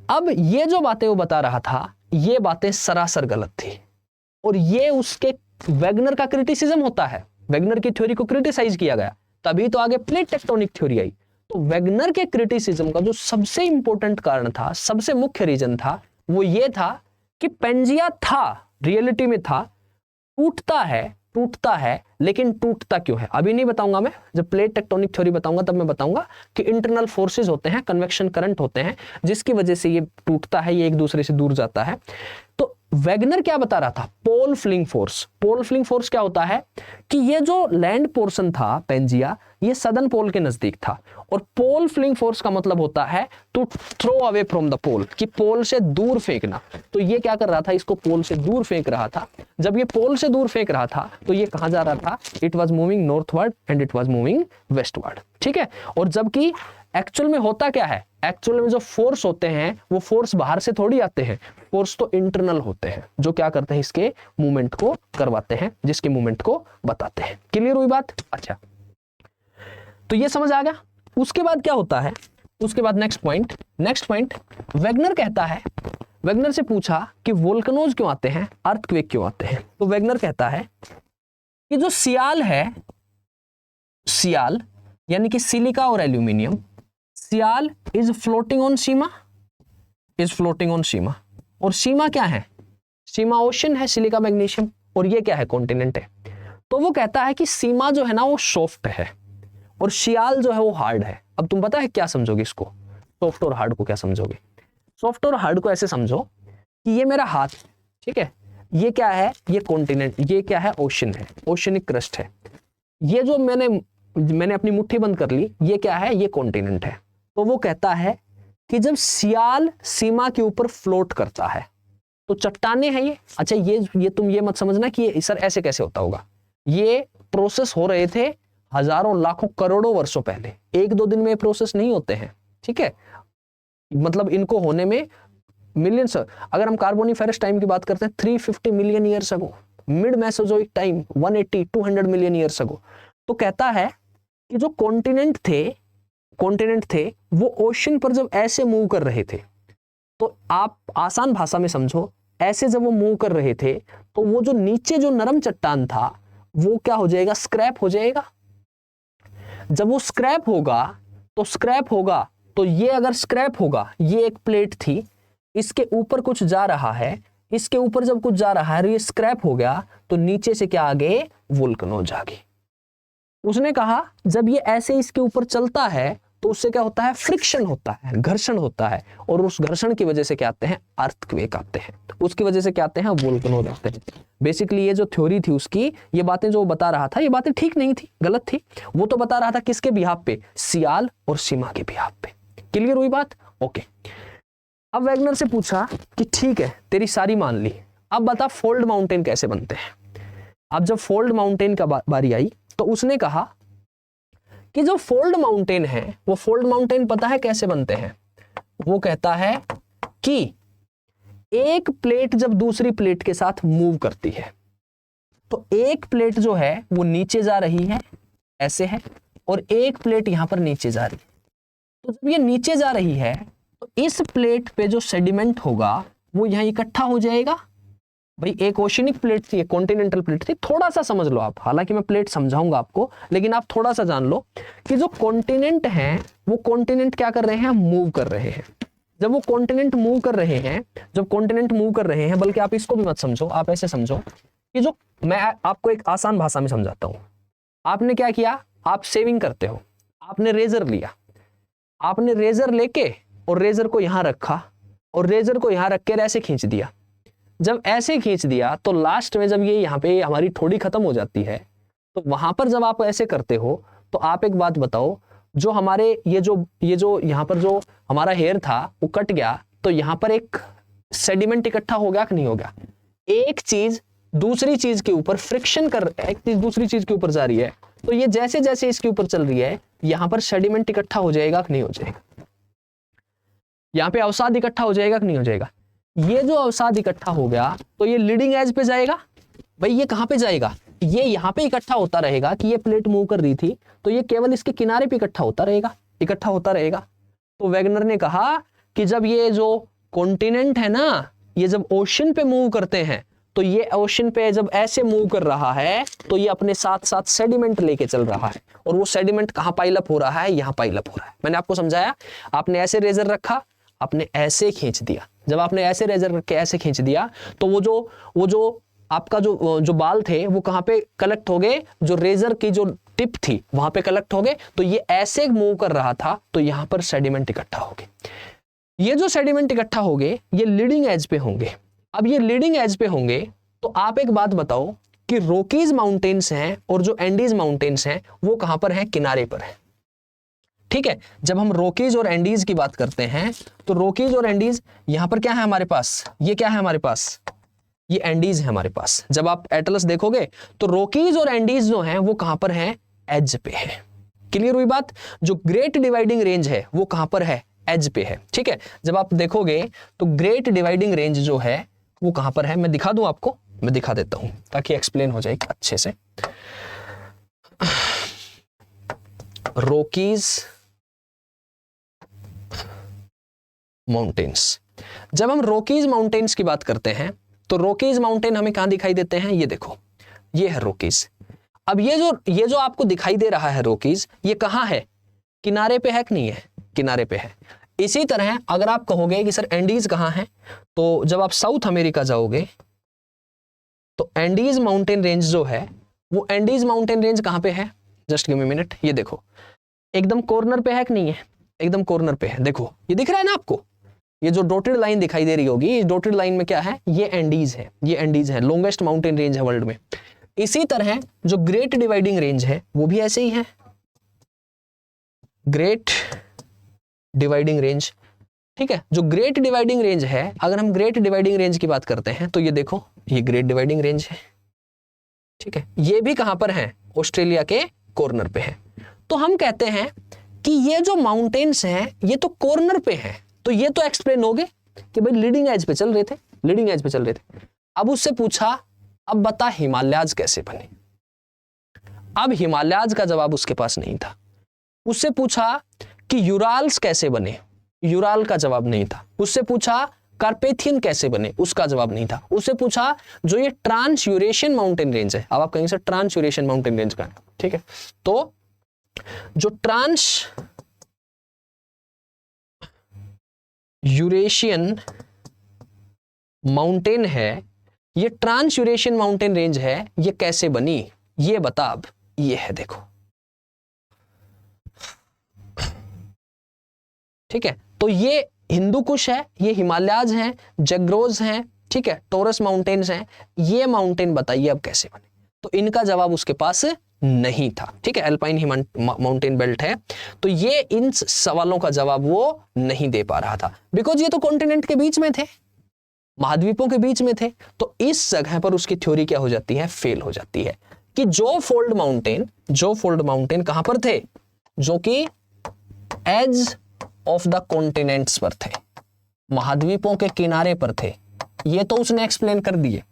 अब ये जो बातें वो बता रहा था, ये बातें सरासर गलत थी, और ये उसके वैगनर का क्रिटिसिज्म होता है। वैगनर की थ्योरी को क्रिटिसाइज किया गया, तभी तो आगे प्लेट टेक्टोनिक थ्योरी आई। तो वैगनर के क्रिटिसिज्म का जो सबसे इंपॉर्टेंट कारण था, सबसे मुख्य रीजन था, वो ये था कि पेंजिया था, रियलिटी में था, टूटता है, लेकिन टूटता क्यों है अभी नहीं बताऊंगा मैं। जब प्लेट टेक्टोनिक थ्योरी बताऊंगा तब मैं बताऊंगा कि इंटरनल फोर्सेस होते हैं, कन्वेक्शन करंट होते हैं, जिसकी वजह से ये टूटता है, ये एक दूसरे से दूर जाता है। तो वैगनर क्या बता रहा था? पोल फ्लिंग फोर्स। पोल फ्लिंग फोर्स क्या होता है कि ये जो लैंड पोर्शन था पेंजिया, ये सदर्न पोल के नजदीक था, और पोल फ्लिंग फोर्स का मतलब होता है to throw away from the pole, कि पोल से दूर फेंकना। तो ये क्या कर रहा था? इसको पोल से दूर फेंक रहा था। जब ये पोल से दूर फेंक रहा था तो ये कहां जा रहा था? It was moving northward and it was moving westward. ठीक है। और जबकि एक्चुअल में होता क्या है? एक्चुअल में जो फोर्स होते हैं वो फोर्स बाहर से थोड़ी आते हैं, फोर्स तो इंटरनल होते हैं, जो क्या करते हैं? इसके मूवमेंट को करवाते हैं, जिसके मूवमेंट को बताते हैं। क्लियर हुई बात? अच्छा, तो ये समझ आ गया। उसके बाद क्या होता है? उसके बाद नेक्स्ट पॉइंट वैगनर कहता है, वैगनर से पूछा कि वोल्केनोज क्यों आते हैं, अर्थक्वेक क्यों आते हैं? तो वैगनर कहता है कि जो सियाल है, सियाल यानी कि सिलिका और aluminium, sial is floating on sima, और सीमा क्या है? सीमा ओशन है, सिलिका मैग्नीशियम, और ये क्या है? कॉन्टिनेंट है। तो वो कहता है कि सीमा जो है ना वो सॉफ्ट है, और सियाल जो है वो हार्ड है। अब तुम पता है क्या समझोगे इसको? सॉफ्ट और हार्ड को क्या समझोगे? सॉफ्ट और हार्ड को ऐसे समझो कि ये मेरा हाथ, ठीक है, ये क्या है? ये कॉन्टिनेंट, ये क्या है? ओशन है, ओशनिक क्रस्ट है। ये जो मैंने अपनी मुट्ठी बंद कर ली, ये क्या है? ये कॉन्टिनेंट है। तो वो कहता है कि जब सियाल सीमा के ऊपर फ्लोट करता है तो चट्टाने हैं ये। अच्छा, ये तुम ये मत समझना कि ये सर ऐसे कैसे होता होगा। ये प्रोसेस हो रहे थे हजारों, लाखों, करोड़ों वर्षों पहले। एक दो दिन में प्रोसेस नहीं होते हैं, ठीक है। मतलब इनको होने में मिलियंस, अगर हम कार्बोनिफेरस टाइम की बात करते हैं 350 मिलियन ईयर्स अगो, mid Mesozoic time 180-200 million years अगो। तो कहता है कि जो कॉन्टिनेंट थे वो ओशन पर जब ऐसे मूव कर रहे थे, तो आप आसान भाषा में समझो, ऐसे जब वो मूव कर रहे थे तो वो जो नीचे जो नरम चट्टान था वो क्या हो जाएगा? स्क्रैप हो जाएगा। जब वो स्क्रैप होगा तो ये अगर स्क्रैप होगा, ये एक प्लेट थी, इसके ऊपर कुछ जा रहा है, इसके ऊपर जब कुछ जा रहा है ये स्क्रैप हो गया, तो नीचे से क्या आ गए? वोल्केनोज आ गए। उसने कहा जब ये ऐसे इसके ऊपर चलता है तो उससे क्या होता है? फ्रिक्शन होता है, घर्षण होता है, और उस घर्षण की वजह से क्या आते हैं? अर्थक्वेक आते हैं। उसकी वजह से क्या आते हैं? वोल्केनोज आते हैं। बेसिकली ये जो थ्योरी थी उसकी, ये बातें जो बता रहा था, ये बातें ठीक नहीं थी, गलत थी। वो तो बता रहा था किसके बिहाफ पे? सियाल और सीमा के बिहाफ पे। क्लियर हुई बात? ओके। अब वैगनर से पूछा कि ठीक है, तेरी सारी मान ली, अब बता फोल्ड माउंटेन कैसे बनते हैं। अब जब फोल्ड माउंटेन का बारी आई तो उसने कहा कि जो फोल्ड माउंटेन है, वो फोल्ड माउंटेन पता है कैसे बनते हैं? वो कहता है कि एक प्लेट जब दूसरी प्लेट के साथ मूव करती है, तो एक प्लेट जो है वो नीचे जा रही है, ऐसे है, और एक प्लेट यहां पर नीचे जा रही है। तो जब ये नीचे जा रही है तो इस प्लेट पे जो सेडिमेंट होगा वो यहां इकट्ठा हो जाएगा। भाई एक ओशनिक प्लेट थी, एक कॉन्टिनेंटल प्लेट थी, थोड़ा सा समझ लो आप, हालांकि मैं प्लेट समझाऊंगा आपको, लेकिन आप थोड़ा सा जान लो कि जो कॉन्टिनेंट हैं वो कॉन्टिनेंट क्या कर रहे हैं? मूव कर रहे हैं। जब वो कॉन्टिनेंट मूव कर रहे हैं, बल्कि आप इसको भी मत समझो, आप ऐसे समझो कि जो मैं आपको एक आसान भाषा में समझाता हूं। आपने क्या किया? आप शेविंग करते हो, आपने रेजर लिया, आपने रेजर लेके और रेजर को यहां रखा, और रेजर को यहां रख के ऐसे खींच दिया। जब ऐसे खींच दिया तो लास्ट में जब ये यहाँ पे हमारी ठोड़ी खत्म हो जाती है, तो वहां पर जब आप ऐसे करते हो तो आप एक बात बताओ, जो हमारे ये जो यहाँ पर जो हमारा हेयर था वो कट गया, तो यहां पर एक सेडिमेंट इकट्ठा हो गया कि नहीं हो गया। एक चीज दूसरी चीज के ऊपर फ्रिक्शन एक चीज दूसरी चीज के ऊपर जा रही है, तो ये जैसे जैसे इसके ऊपर चल रही है यहां पर सेडिमेंट इकट्ठा हो जाएगा कि नहीं हो जाएगा, यहां पे अवसाद इकट्ठा हो जाएगा कि नहीं हो जाएगा। ये जो अवसाद इकट्ठा हो गया तो ये लीडिंग एज पे जाएगा। भाई ये कहां पे जाएगा, ये यहां पे इकट्ठा होता रहेगा कि ये प्लेट मूव कर रही थी तो ये केवल इसके किनारे पे इकट्ठा होता रहेगा। तो वैगनर ने कहा कि जब ये जो कॉन्टिनेंट है ना, ये जब ओशन पे मूव करते हैं तो ये ओशन पे जब ऐसे मूव कर रहा है तो ये अपने साथ साथ सेडिमेंट लेके चल रहा है, और वो सेडिमेंट कहां पाइलअप हो रहा है, यहां पाइलअप हो रहा है। मैंने आपको समझाया, आपने ऐसे रेजर रखा, आपने ऐसे खींच दिया, जब आपने ऐसे रेजर रख के ऐसे खींच दिया तो वो जो आपका जो बाल थे वो कहां पे कलेक्ट हो गए, जो रेजर की जो टिप थी वहां पे कलेक्ट हो गए, तो ये ऐसे मूव कर रहा था तो यहां पर सेडिमेंट इकट्ठा हो गए। ये जो सेडिमेंट इकट्ठा हो गए ये लीडिंग एज पे होंगे। अब ये लीडिंग एज पे होंगे तो आप एक बात बताओ कि रॉकीज माउंटेन्स हैं और जो एंडीज माउंटेन्स हैं वो कहां पर हैं, किनारे पर है। ठीक है, जब हम रॉकीज और एंडीज की बात करते हैं तो रॉकीज और एंडीज यहां पर क्या है हमारे पास, ये क्या है हमारे पास, ये एंडीज है हमारे पास। जब आप एटलस देखोगे तो रॉकीज और एंडीज जो हैं वो कहां पर हैं, एज पे है। क्लियर हुई बात। जो ग्रेट डिवाइडिंग रेंज है वो कहां पर है, एज पे है। ठीक है, जब आप देखोगे तो ग्रेट डिवाइडिंग रेंज जो है वो कहां पर है, मैं दिखा दूं आपको, मैं दिखा देता हूं ताकि एक्सप्लेन हो जाए अच्छे से। रॉकीज माउंटेन्स, जब हम रॉकीज माउंटेन्स की बात करते हैं तो रॉकीज माउंटेन हमें कहां दिखाई देते हैं, ये देखो, ये है रॉकीज। अब ये जो आपको दिखाई दे रहा है रॉकीज, ये कहां है, किनारे पे है कि नहीं है, किनारे पे है। इसी तरह अगर आप कहोगे कि सर एंडीज कहां है, तो जब आप साउथ अमेरिका जाओगे तो एंडीज माउंटेन रेंज जो है वो एंडीज माउंटेन रेंज कहां पे है, जस्ट गिव मी मिनट, ये देखो एकदम कॉर्नर पे है कि नहीं है, एकदम कॉर्नर पे है। देखो ये दिख रहा है ना आपको, ये जो डॉटेड लाइन दिखाई दे रही होगी, इस डॉटेड लाइन में क्या है, ये एंडीज है, ये एंडीज है, लॉन्गेस्ट माउंटेन रेंज है वर्ल्ड में। इसी तरह जो ग्रेट डिवाइडिंग रेंज है वो भी ऐसे ही है, ग्रेट डिवाइडिंग रेंज। ठीक है, जो ग्रेट डिवाइडिंग रेंज है, अगर हम ग्रेट डिवाइडिंग रेंज की बात करते हैं तो ये देखो, ये ग्रेट डिवाइडिंग रेंज है। ठीक है, ये भी कहां पर है, ऑस्ट्रेलिया के कॉर्नर पे है। तो हम कहते हैं कि ये जो माउंटेन्स हैं ये तो कॉर्नर पे हैं, तो ये तो एक्सप्लेन हो गए कि भाई लीडिंग एज पे चल रहे थे, लीडिंग एज पे चल रहे थे। अब उससे पूछा, अब बता हिमालयाज कैसे बने। अब हिमालयाज का जवाब उसके पास नहीं था। उससे पूछा कि यूराल्स कैसे बने, यूराल का जवाब नहीं था। उससे पूछा कार्पेथियन कैसे बने, उसका जवाब नहीं था। उससे पूछा जो ये ट्रांस यूरेशियन माउंटेन रेंज है, अब आप कहेंगे sir trans Eurasian mountain range का, ठीक है, तो जो ट्रांस यूरेशियन माउंटेन है, ये ट्रांस यूरेशियन माउंटेन रेंज है, ये कैसे बनी, ये बता। अब ये है, देखो, ठीक है, तो ये हिंदू कुश है, ये हिमालयाज हैं, जग्रोज हैं, ठीक है, टोरस माउंटेन्स हैं। ये माउंटेन बताइए अब कैसे बने, तो इनका जवाब उसके पास नहीं था। ठीक है, अल्पाइन माउंटेन बेल्ट है, तो ये इन सवालों का जवाब वो नहीं दे पा रहा था, बिकॉज ये तो कॉन्टिनेंट के बीच में थे, महाद्वीपों के बीच में थे। तो इस जगह पर उसकी थ्योरी क्या हो जाती है, फेल हो जाती है कि जो फोल्ड माउंटेन कहां पर थे, जो कि एज ऑफ द कॉन्टिनेंट्स पर थे, महाद्वीपों के किनारे पर थे। ये तो उसने एक्सप्लेन कर दिए,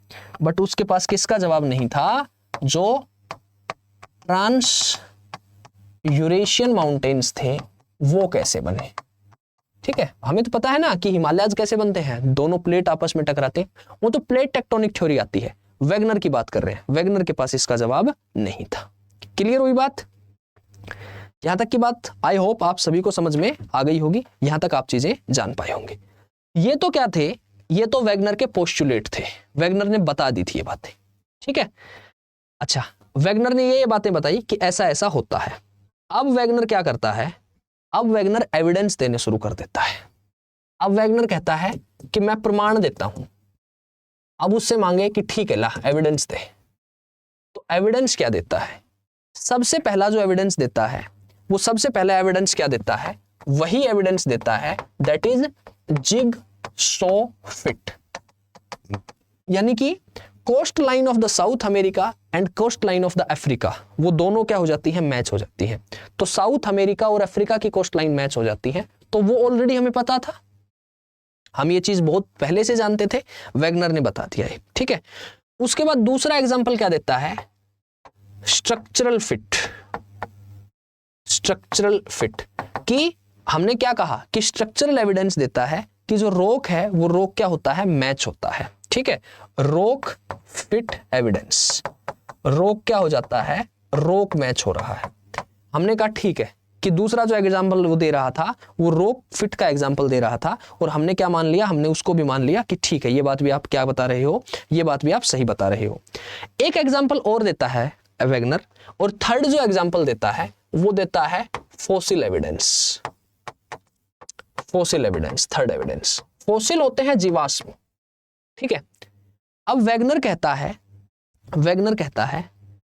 बट उसके पास किसका जवाब नहीं था, जो ट्रांस यूरेशियन माउंटेन्स थे वो कैसे बने। ठीक है, हमें तो पता है ना कि हिमालयाज कैसे बनते हैं, दोनों प्लेट आपस में टकराते, वो तो प्लेट टेक्टोनिक थ्योरी आती है। वेगनर की बात कर रहे हैं, वेगनर के पास इसका जवाब नहीं था। क्लियर हुई बात, यहां तक की बात आई होप आप सभी को समझ में आ गई होगी, यहां तक आप चीजें जान पाए होंगे। ये तो क्या थे, ये तो वेगनर के पोस्टुलेट थे, वेगनर ने बता दी थी ये बातें। ठीक है, अच्छा, वेगनर ने ये बातें बताई कि ऐसा ऐसा होता है। अब वेगनर क्या करता है, अब वेगनर एविडेंस देने शुरू कर देता है। अब वेगनर कहता है कि मैं प्रमाण देता हूं। अब उससे मांगे कि ठीक है, ला एविडेंस दे। तो एविडेंस क्या देता है, सबसे पहला जो एविडेंस देता है, वो सबसे पहला एविडेंस क्या देता है, वही एविडेंस देता है दैट इज जिग 100 फीट, यानी कि coastline of the South America and coastline of the Africa, वो दोनों क्या हो जाती है, मैच हो जाती है। तो साउथ अमेरिका और अफ्रीका की कोस्ट लाइन मैच हो जाती है, तो वो ऑलरेडी हमें पता था, हम ये चीज बहुत पहले से जानते थे, वैगनर ने बता दिया है, ठीक है। उसके बाद दूसरा एग्जांपल क्या देता है, स्ट्रक्चरल फिट। स्ट्रक्चरल फिट कि हमने क्या कहा कि स्ट्रक्चरल एविडेंस देता है कि जो रोक है वो रोक क्या होता है, मैच होता है, ठीक है। रोक फिट एविडेंस, रोक क्या हो जाता है, रोक मैच हो रहा है। हमने कहा ठीक है कि दूसरा जो एग्जांपल वो दे रहा था वो रोक फिट का एग्जांपल दे रहा था, और हमने क्या मान लिया, हमने उसको भी मान लिया कि ठीक है, ये बात भी आप क्या बता रहे हो, ये बात भी आप सही बता रहे हो। एक एग्जांपल और देता है वैगनर, और थर्ड जो एग्जांपल देता है वो देता है fossil evidence. Fossil evidence, third evidence. Fossil होते हैं जीवाश्म, ठीक है। अब वैगनर कहता है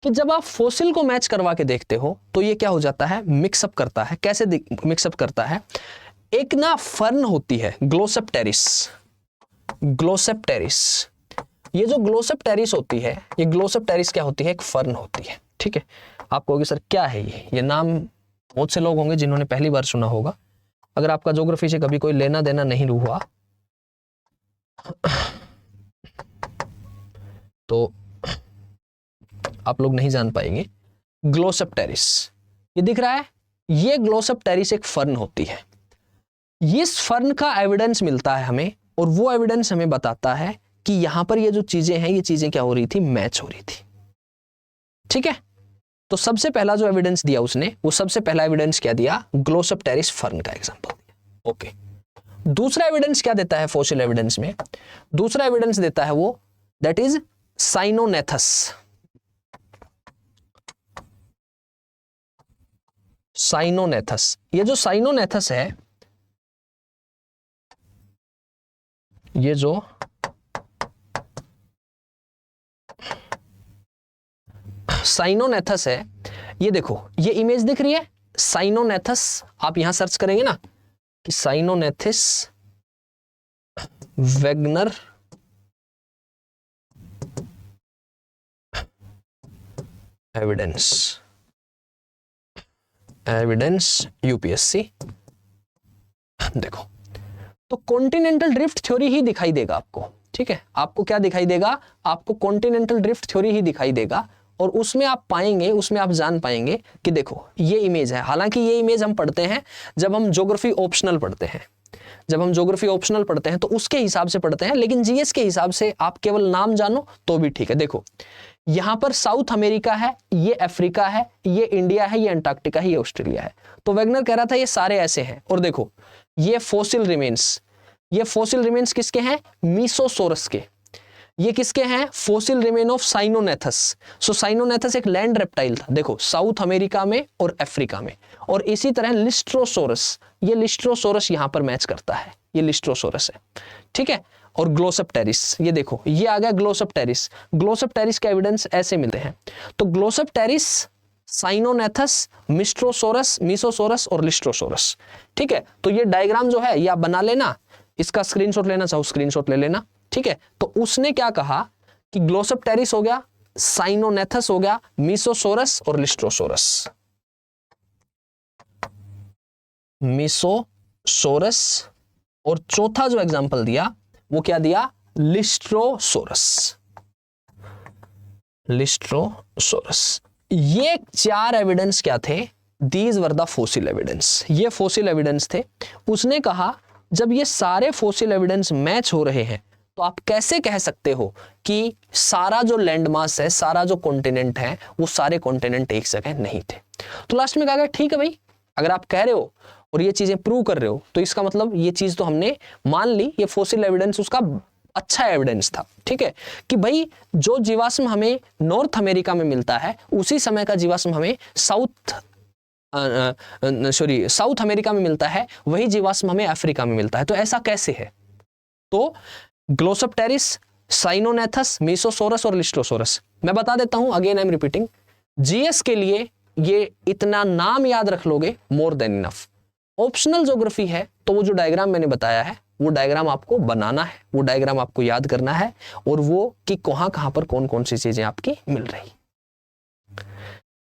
कि जब आप फॉसिल को मैच करवा के देखते हो तो ये क्या हो जाता है, मिक्सअप करता है। कैसे मिक्सअप करता है, एक ना फर्न होती है ग्लोसेप्टेरिस। ग्लोसेप्टेरिस, ये जो ग्लोसेप्टेरिस होती है, ये ग्लोसेप्टेरिस क्या होती है, एक फर्न होती है, ठीक है। आप कहोगे सर क्या है ये नाम बहुत से लोग होंगे जिन्होंने पहली बार सुना होगा। अगर आपका ज्योग्राफी से कभी कोई लेना देना नहीं हुआ तो आप लोग नहीं जान पाएंगे। ग्लोसेप्टेरिस, ये दिख रहा है, ये ग्लोसेप्टेरिस एक फर्न होती है। इस फर्न का एविडेंस मिलता है हमें, और वो एविडेंस हमें बताता है कि यहां पर ये जो चीजें हैं, ये चीजें क्या हो रही थी, मैच हो रही थी, ठीक है। तो सबसे पहला जो एविडेंस दिया उसने, वो सबसे पहला एविडेंस क्या दिया, ग्लोसेप्टेरिस फर्न का एग्जांपल दिया, ओके। दूसरा एविडेंस क्या देता है फॉसिल एविडेंस में, दूसरा एविडेंस देता है वो, दैट इज साइनोनेथस। साइनोनेथस, ये जो साइनोनेथस है, ये जो साइनोनेथस है, ये देखो, ये इमेज दिख रही है साइनोनेथस। आप यहां सर्च करेंगे ना कि साइनोनेथिस वैगनर एविडेंस, एविडेंस यूपीएससी, देखो तो कॉन्टिनेंटल ड्रिफ्ट थ्योरी ही दिखाई देगा आपको, ठीक है। आपको क्या दिखाई देगा, आपको कॉन्टिनेंटल ड्रिफ्ट थ्योरी ही दिखाई देगा, और उसमें आप पाएंगे, उसमें आप जान पाएंगे कि देखो ये इमेज है। हालांकि ये इमेज हम पढ़ते हैं जब हम ज्योग्राफी ऑप्शनल पढ़ते हैं, जब हम ज्योग्राफी ऑप्शनल पढ़ते हैं तो उसके हिसाब से पढ़ते हैं, लेकिन जीएस के हिसाब से आप केवल नाम जानो तो भी ठीक है। देखो यहां पर साउथ अमेरिका है, ये अफ्रीका है, ये इंडिया है, ये अंटार्कटिका है, ये ऑस्ट्रेलिया है। तो वैगनर कह रहा था ये सारे ऐसे हैं। और देखो ये फॉसिल रिमेन्स, ये फॉसिल रिमेन्स किसके हैं, मीसोसोरस के। ये किसके हैं, फॉसिल रिमेन ऑफ साइनोनेथस। सो साइनोनेथस एक लैंड रेप्टाइल था, देखो साउथ अमेरिका में और अफ्रीका में। और इसी तरह लिस्ट्रोसोरस, ये लिस्ट्रोसोरस यहां पर मैच करता है, ये लिस्ट्रोसोरस है, ठीक है। और ग्लोसेप्टेरिस, ये देखो ये आ गया ग्लोसेप्टेरिस। ग्लोसेप्टेरिस के एविडेंस ऐसे मिलते हैं। तो ग्लोसेप्टेरिस, साइनोनेथस, मिस्ट्रोसोरस, मीसोसोरस और लिस्ट्रोसोरस, ठीक है। तो ये डायग्राम जो है ये आप बना लेना, इसका स्क्रीनशॉट लेना चाहो स्क्रीनशॉट ले लेना, ठीक है। तो उसने क्या कहा कि ग्लोसेप्टेरिस हो गया, साइनोनेथस हो गया, मीसोसोरस और लिस्ट्रोसोरस। मीसोसोरस, और चौथा जो एग्जांपल दिया वो क्या दिया, लिस्ट्रोसोरस। लिस्ट्रोसोरस, ये चार एविडेंस क्या थे, these were the fossil evidence, ये फॉसिल एविडेंस थे। उसने कहा जब ये सारे फॉसिल एविडेंस मैच हो रहे हैं तो आप कैसे कह सकते हो कि सारा जो लैंडमास है, सारा जो कॉन्टिनेंट है, वो सारे कॉन्टिनेंट एक जगह नहीं थे। तो लास्ट में कहा गया ठीक है भाई, अगर आप कह रहे हो और ये चीजें प्रूव कर रहे हो तो इसका मतलब ये चीज तो हमने मान ली, ये फॉसिल एविडेंस उसका अच्छा एविडेंस था, ठीक है। कि भाई जो जीवाश्म हमें नॉर्थ अमेरिका में मिलता है उसी समय का जीवाश्म हमें साउथ अमेरिका में मिलता है, वही जीवाश्म हमें अफ्रीका में मिलता है। तो ऐसा कैसे है, तो ग्लोसेप्टेरिस, साइनोनेथस, मीसोसोरस और लिस्ट्रोसोरस। मैं बता देता हूं, again I am repeating, GS के लिए ये इतना नाम याद रख लोगे more than enough. Optional geography है तो वो जो डायग्राम मैंने बताया है वो डायग्राम आपको बनाना है, वो डायग्राम आपको याद करना है, और वो कि कहां पर कौन कौन सी चीजें आपकी मिल रही।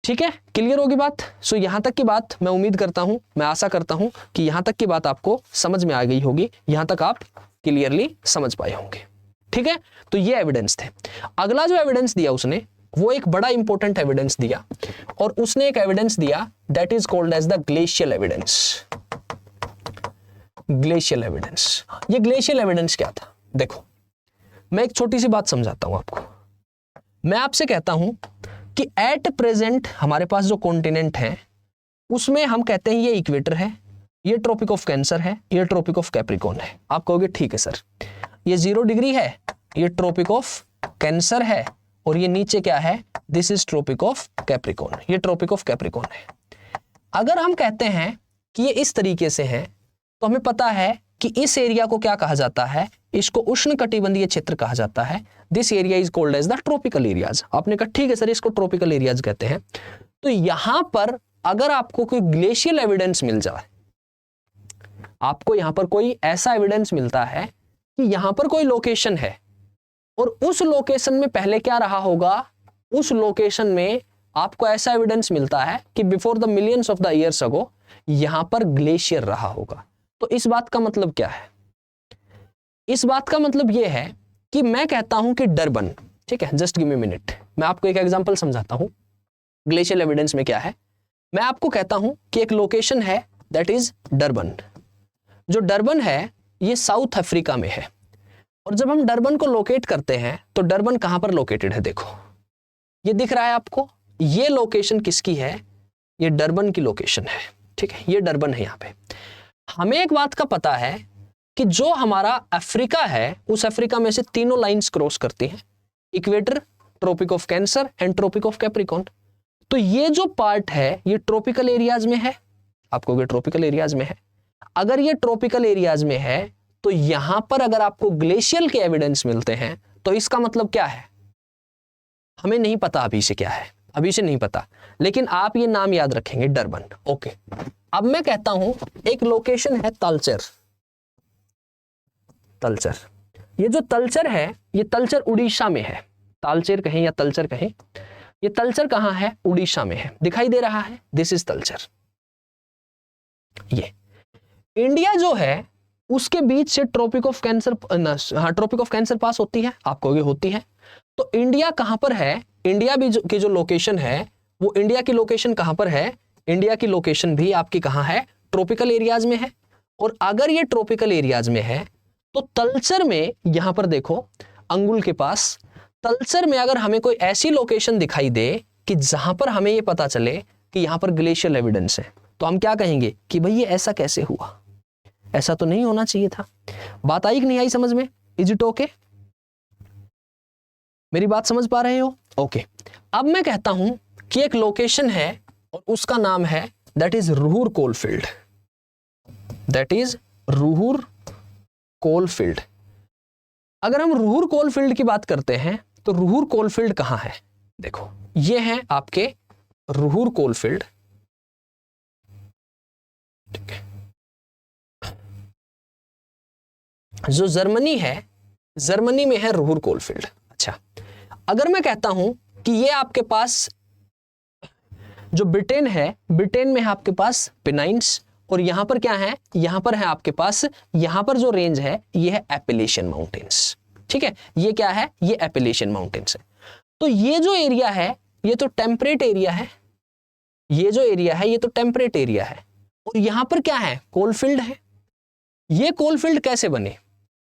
ठीक है, क्लियर होगी बात। सो यहां तक की बात मैं उम्मीद करता हूं, मैं आशा करता हूं कि यहां तक की बात आपको समझ में आ गई होगी, यहां तक आप क्लियरली समझ पाए होंगे। ठीक है, तो ये एविडेंस थे। अगला जो एविडेंस दिया उसने, वो एक बड़ा इंपॉर्टेंट एविडेंस दिया, और उसने एक एविडेंस दिया that is called as the glacial evidence. Glacial evidence, ये ग्लेशियल एविडेंस क्या था? देखो, मैं एक छोटी सी बात समझाता हूं आपको। मैं आपसे कहता हूं कि एट प्रेजेंट हमारे पास जो कॉन्टिनेंट है उसमें हम कहते हैं ये इक्वेटर है, ये ट्रॉपिक ऑफ कैंसर है, ये ट्रॉपिक ऑफ कैप्रिकॉर्न है। आप कहोगे ठीक है सर, ये 0 डिग्री है, ये ट्रॉपिक ऑफ कैंसर है, और ये नीचे क्या है, this is tropic of Capricorn, ये ट्रॉपिक ऑफ कैप्रिकॉर्न है। अगर हम कहते हैं कि ये इस तरीके से है, तो हमें पता है कि इस एरिया को क्या कहा जाता है, इसको उष्णकटिबंधीय क्षेत्र कहा जाता है। This area is called as the tropical areas. आपने कहा ठीक है सर, इसको ट्रॉपिकल एरियाज कहते हैं। तो यहां पर अगर आपको कोई ग्लेशियल एविडेंस मिल जाए, आपको यहां पर कोई ऐसा एविडेंस मिलता है कि यहां पर कोई लोकेशन है, और उस लोकेशन में पहले क्या रहा होगा, उस लोकेशन में आपको ऐसा एविडेंस मिलता है कि before the millions of the years ago यहां पर ग्लेशियर रहा होगा। तो इस बात का मतलब क्या है? इस बात का मतलब यह है कि मैं कहता हूं कि डरबन, ठीक है, जस्ट गिव मी मिनट, मैं आपको एक एग्जांपल समझाता हूं ग्लेशियल एविडेंस में क्या है। मैं आपको कहता हूं कि एक लोकेशन है दैट इज डरबन। जो डरबन है ये साउथ अफ्रीका में है, और जब हम डरबन को लोकेट करते हैं तो डरबन कहां पर लोकेटेड है? देखो, ये दिख रहा है आपको, ये लोकेशन किसकी है? ये डरबन की लोकेशन है। ठीक है, ये डरबन है। यहां पे हमें एक बात का पता है कि जो हमारा अफ्रीका है, उस अफ्रीका में से तीनों लाइंस क्रॉस करती हैं, equator, tropic of Cancer and tropic of Capricorn. तो ये जो पार्ट है ये ट्रॉपिकल एरियाज में है, आपको ये ट्रॉपिकल एरियाज में है। अगर ये ट्रॉपिकल एरियाज में है तो यहां पर अगर आपको ग्लेशियल के एविडेंस मिलते हैं तो इसका मतलब क्या है? हमें नहीं पता अभी से क्या है, अभी से नहीं पता, लेकिन आप ये नाम याद रखेंगे, डरबन। ओके, अब मैं कहता हूं एक लोकेशन है तलचर। तलचर, ये जो तलचर है ये तलचर उड़ीसा में है। तालचेर कहें या तलचर कहें, ये तलचर कहां है? उड़ीसा में है। दिखाई दे रहा है, दिस इज तलचर। ये इंडिया जो है उसके बीच से tropic of cancer, tropic of cancer पास होती है, आप कहोगे होती है। तो इंडिया कहां पर है? इंडिया भी की जो लोकेशन है वो इंडिया की लोकेशन कहां पर है? इंडिया की लोकेशन भी आपकी कहां है? ट्रॉपिकल एरियाज में है। और अगर ये ट्रॉपिकल एरियाज में है तो तलचर में, यहां पर देखो अंगुल के पास, तलचर में अगर हमें कोई ऐसी लोकेशन दिखाई दे कि जहां पर हमें ये पता चले कि यहां पर ग्लेशियल एविडेंस है, तो हम क्या कहेंगे कि भाई ये ऐसा कैसे हुआ, ऐसा तो नहीं होना चाहिए था। बात आई कि नहीं आई समझ में? Is it okay? मेरी बात समझ पा रहे हो? ओके, अब मैं कहता हूं कि एक लोकेशन है और उसका नाम है that is Ruhr coalfield. That is Ruhr coalfield. अगर हम रूहुर कोलफील्ड की बात करते हैं तो रूहुर कोलफील्ड कहां है? देखो, ये है आपके रूहुर कोलफील्ड। ठीक है, जो जर्मनी है, जर्मनी में है रूहुर कोलफील्ड। अच्छा, अगर मैं कहता हूं कि ये आपके पास जो ब्रिटेन है, ब्रिटेन में है आपके पास पेनाइन्स, और यहां पर क्या है? यहां पर है आपके पास, यहां पर जो रेंज है ये है एपेलेशियन माउंटेन्स। ठीक है, ये क्या है? ये एपेलेशियन माउंटेन्स है। तो ये जो एरिया है ये तो टेम्परेट एरिया है, ये जो एरिया है ये तो टेम्परेट एरिया है, और यहां पर क्या है? कोलफील्ड है। ये कोलफील्ड कैसे बने?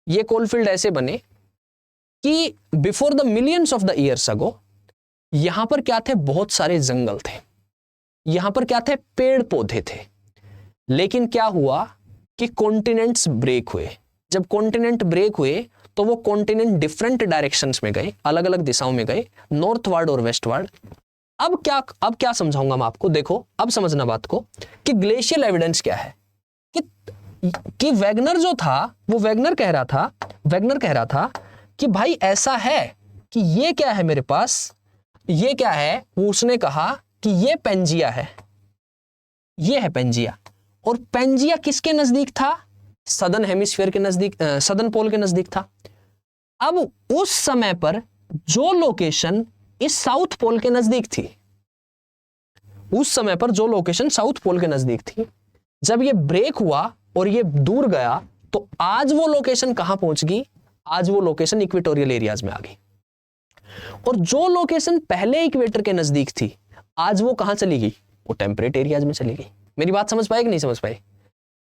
ये कोलफील्ड ऐसे बने कि before the millions of the years ago यहां पर क्या थे? बहुत सारे जंगल थे, यहां पर क्या थे? पेड़ पौधे थे। लेकिन क्या हुआ कि कॉन्टिनेंट्स ब्रेक हुए। जब कॉन्टिनेंट ब्रेक हुए तो वो कॉन्टिनेंट डिफरेंट डायरेक्शंस में गए, अलग अलग दिशाओं में गए, नॉर्थवर्ड और वेस्टवर्ड। अब क्या समझाऊंगा मैं आपको। देखो, अब समझना बात को कि ग्लेशियल एविडेंस क्या है। कि वैगनर जो था वो वैगनर कह रहा था कि भाई ऐसा है कि ये क्या है मेरे पास, ये क्या है? वो उसने कहा कि ये पेंजिया है, ये है पेंजिया। और पेंजिया किसके नजदीक था? सदर्न हेमिस्फीयर के नजदीक, सदर्न पोल के नजदीक था। अब उस समय पर जो लोकेशन इस साउथ पोल के नजदीक थी, उस समय पर जो लोकेशन साउथ पोल के नजदीक थी, जब ये ब्रेक हुआ और ये दूर गया तो आज वो लोकेशन कहां पहुंच गई? आज वो लोकेशन इक्वेटोरियल एरियाज में आ गई। और जो लोकेशन पहले इक्वेटर के नजदीक थी, आज वो कहां चली गई? वो टेम्परेट एरियाज में चली गई। मेरी बात समझ पाए कि नहीं समझ पाए?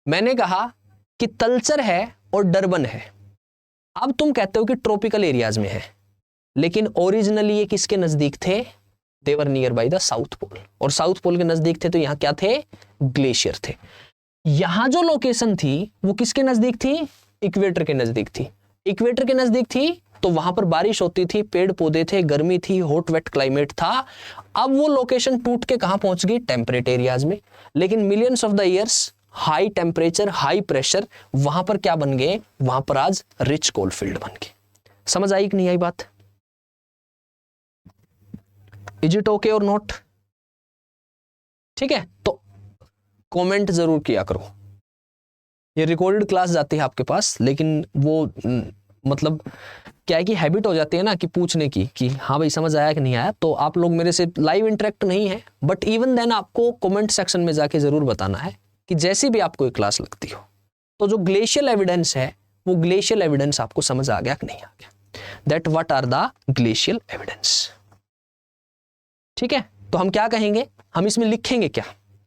मैंने कहा कि तलचर है और डरबन है, अब तुम कहते हो कि ट्रॉपिकल एरियाज में है, लेकिन ओरिजिनली ये किसके नजदीक थे? They were near by the south pole. और साउथ पोल के नजदीक थे तो यहां क्या थे? ग्लेशियर थे। यहां जो लोकेशन थी वो किसके नजदीक थी? इक्वेटर के नजदीक थी। इक्वेटर के नजदीक थी तो वहां पर बारिश होती थी, पेड़ पौधे थे, गर्मी थी, हॉट वेट क्लाइमेट था। अब वो लोकेशन टूट के कहां पहुंच गई? टेम्परेट एरियाज में। लेकिन millions of the years, high temperature, high pressure, वहां पर क्या बन गए? वहां पर आज रिच कोलफील्ड बन गए। समझ आई कि नहीं आई बात? इज इट ओके और नॉट? ठीक है, तो कमेंट जरूर किया करो। ये रिकॉर्डेड क्लास जाती है आपके पास, लेकिन वो मतलब क्या है कि हैबिट हो जाती है ना कि पूछने की कि हाँ भाई समझ आया कि नहीं आया। तो आप लोग मेरे से लाइव इंटरेक्ट नहीं है, बट इवन देन आपको कमेंट सेक्शन में जाके जरूर बताना है कि जैसी भी आपको एक क्लास लगती हो, तो जो ग्लेशियल एविडेंस है वो ग्लेशियल एविडेंस आपको समझ आ गया कि नहीं आ गया? That what are the glacial evidence. ठीक है, तो हम क्या कहेंगे? हम इसमें लिखेंगे क्या?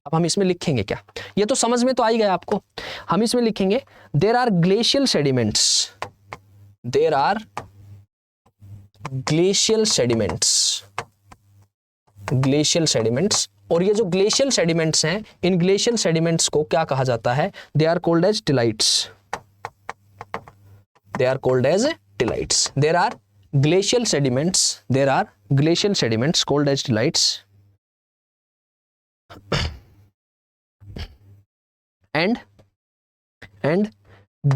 अब हम इसमें लिखेंगे क्या? ये तो समझ में तो आ ही गया आपको। हम इसमें लिखेंगे there are glacial sediments, there are glacial sediments, glacial sediments. और ये जो ग्लेशियल सेडिमेंट्स हैं, इन ग्लेशियल सेडिमेंट्स को क्या कहा जाता है? They are called as tillites, they are called as tillites. There are glacial sediments, there are glacial sediments called as tillates, and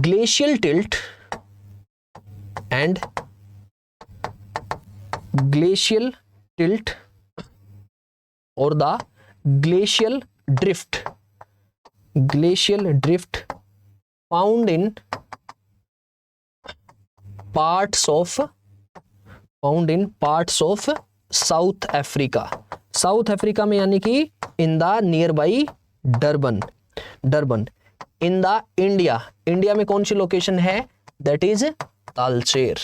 glacial tilt and glacial tilt or the glacial drift, glacial drift found in parts of south Africa, south Africa में, यानी कि in the near by Durban, Durban. In the India, India में कौन सी लोकेशन है? That is Talcher.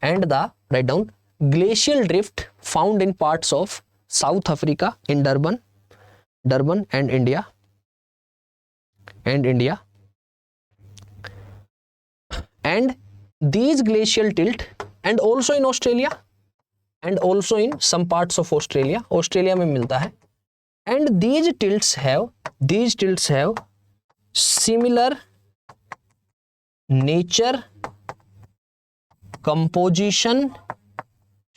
And the write down glacial drift found in parts of south Africa in Durban, Durban and India, and these glacial tilt and also in Australia and also in some parts of Australia, Australia में मिलता है। and these tilts have similar nature, composition,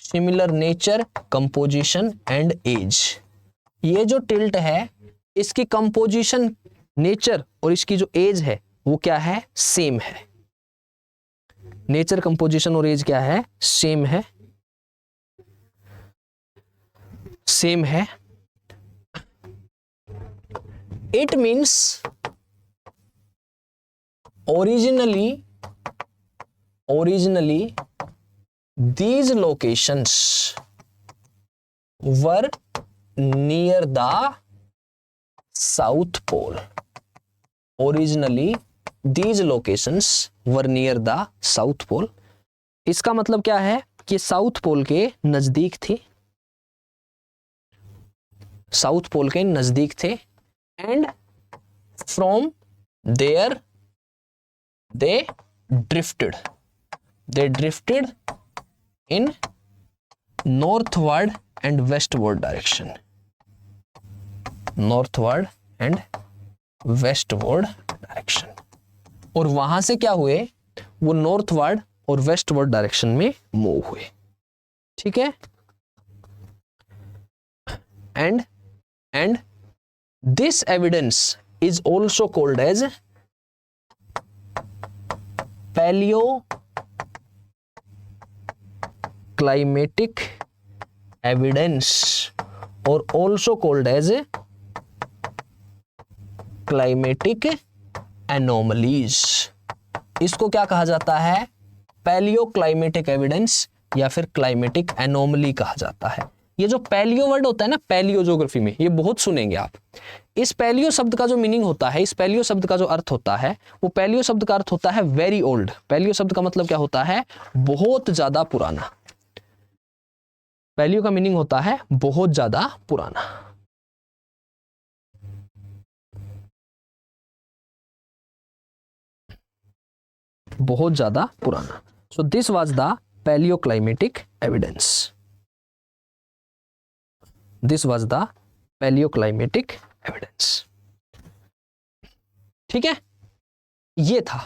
similar nature, composition and age। ये जो टिल्ट है इसकी कंपोजिशन, नेचर और इसकी जो एज है वो क्या है? सेम है। नेचर, कंपोजिशन और एज क्या है? सेम है, सेम है। It means originally these locations were near the South Pole. Originally these locations were near the South Pole. इसका मतलब क्या है कि साउथ पोल के नजदीक थी, साउथ पोल के नजदीक थे। And from there they drifted in northward and westward direction, northward and westward direction। और वहां से क्या हुए? वो नॉर्थवर्ड और वेस्टवर्ड डायरेक्शन में मूव हुए। ठीक है, and this evidence is also called as paleoclimatic evidence or also called as climatic anomalies। इसको क्या कहा जाता है? पैलियो क्लाइमेटिक एविडेंस या फिर क्लाइमेटिक एनोमली कहा जाता है। ये जो पैलियो वर्ड होता है ना, पैलियो ज्योग्राफी में ये बहुत सुनेंगे आप। इस पैलियो शब्द का जो मीनिंग होता है, इस पैलियो शब्द का जो अर्थ होता है, वो पैलियो शब्द का अर्थ होता है वेरी ओल्ड। पैलियो शब्द का मतलब क्या होता है? बहुत ज्यादा पुराना। पैलियो का मीनिंग होता है बहुत ज्यादा पुराना। बहुत ज्यादा पुराना। So this was the palaeoclimatic evidence. This was the palaeoclimatic evidence. ठीक है, ये था।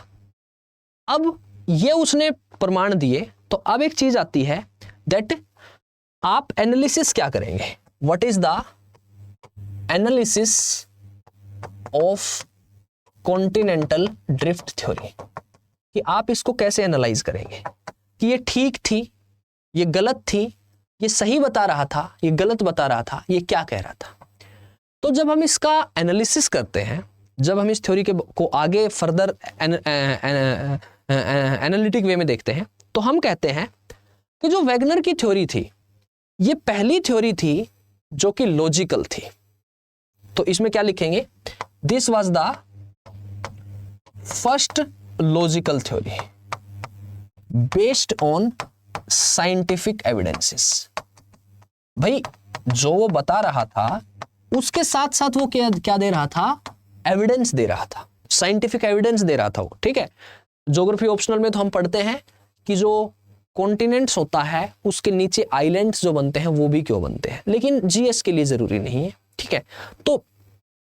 अब ये उसने प्रमाण दिए, तो अब एक चीज आती है दैट आप एनालिसिस क्या करेंगे? What is the analysis of continental drift theory, कि आप इसको कैसे एनालाइज करेंगे कि ये ठीक थी, ये गलत थी, ये सही बता रहा था, ये गलत बता रहा था, ये क्या कह रहा था। तो जब हम इसका एनालिसिस करते हैं, जब हम इस थ्योरी को आगे फर्दर एनालिटिक वे में देखते हैं, तो हम कहते हैं कि जो वैगनर की थ्योरी थी, ये पहली थ्योरी थी जो कि लॉजिकल थी। तो इसमें क्या लिखेंगे? This was the first logical theory based on scientific evidences. भाई जो वो बता रहा था उसके साथ साथ वो क्या दे रहा था? एविडेंस दे रहा था, साइंटिफिक एविडेंस दे रहा था वो। ठीक है, ज्योग्राफी ऑप्शनल में तो हम पढ़ते हैं कि जो कॉन्टिनेंट्स होता है उसके नीचे आइलैंड्स जो बनते हैं वो भी क्यों बनते हैं, लेकिन जीएस के लिए जरूरी नहीं है। ठीक है, तो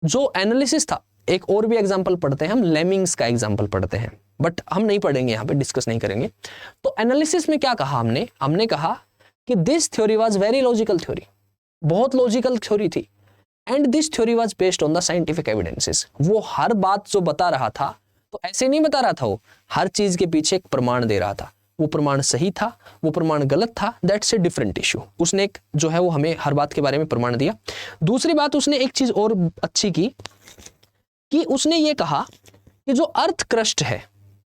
जो एनालिसिस था, एक और भी एग्जांपल पढ़ते हैं हम, लेमिंग्स का एग्जांपल पढ़ते हैं, बट हम नहीं पढ़ेंगे, यहाँ पे डिस्कस नहीं करेंगे। तो एनालिसिस में क्या कहा हमने कहा कि this theory was very logical theory, बहुत लॉजिकल थ्योरी थी, and this theory was based on the scientific evidences. वो हर बात जो बता रहा था तो ऐसे नहीं बता रहा था, वो हर चीज के पीछे एक प्रमाण दे रहा था। वो प्रमाण सही था, वो प्रमाण गलत था, दैट्स ए डिफरेंट इशू। उसने एक जो है वो हमें हर बात के बारे में प्रमाण दिया। दूसरी बात, उसने एक चीज और अच्छी की कि उसने ये कहा कि जो अर्थ क्रस्ट है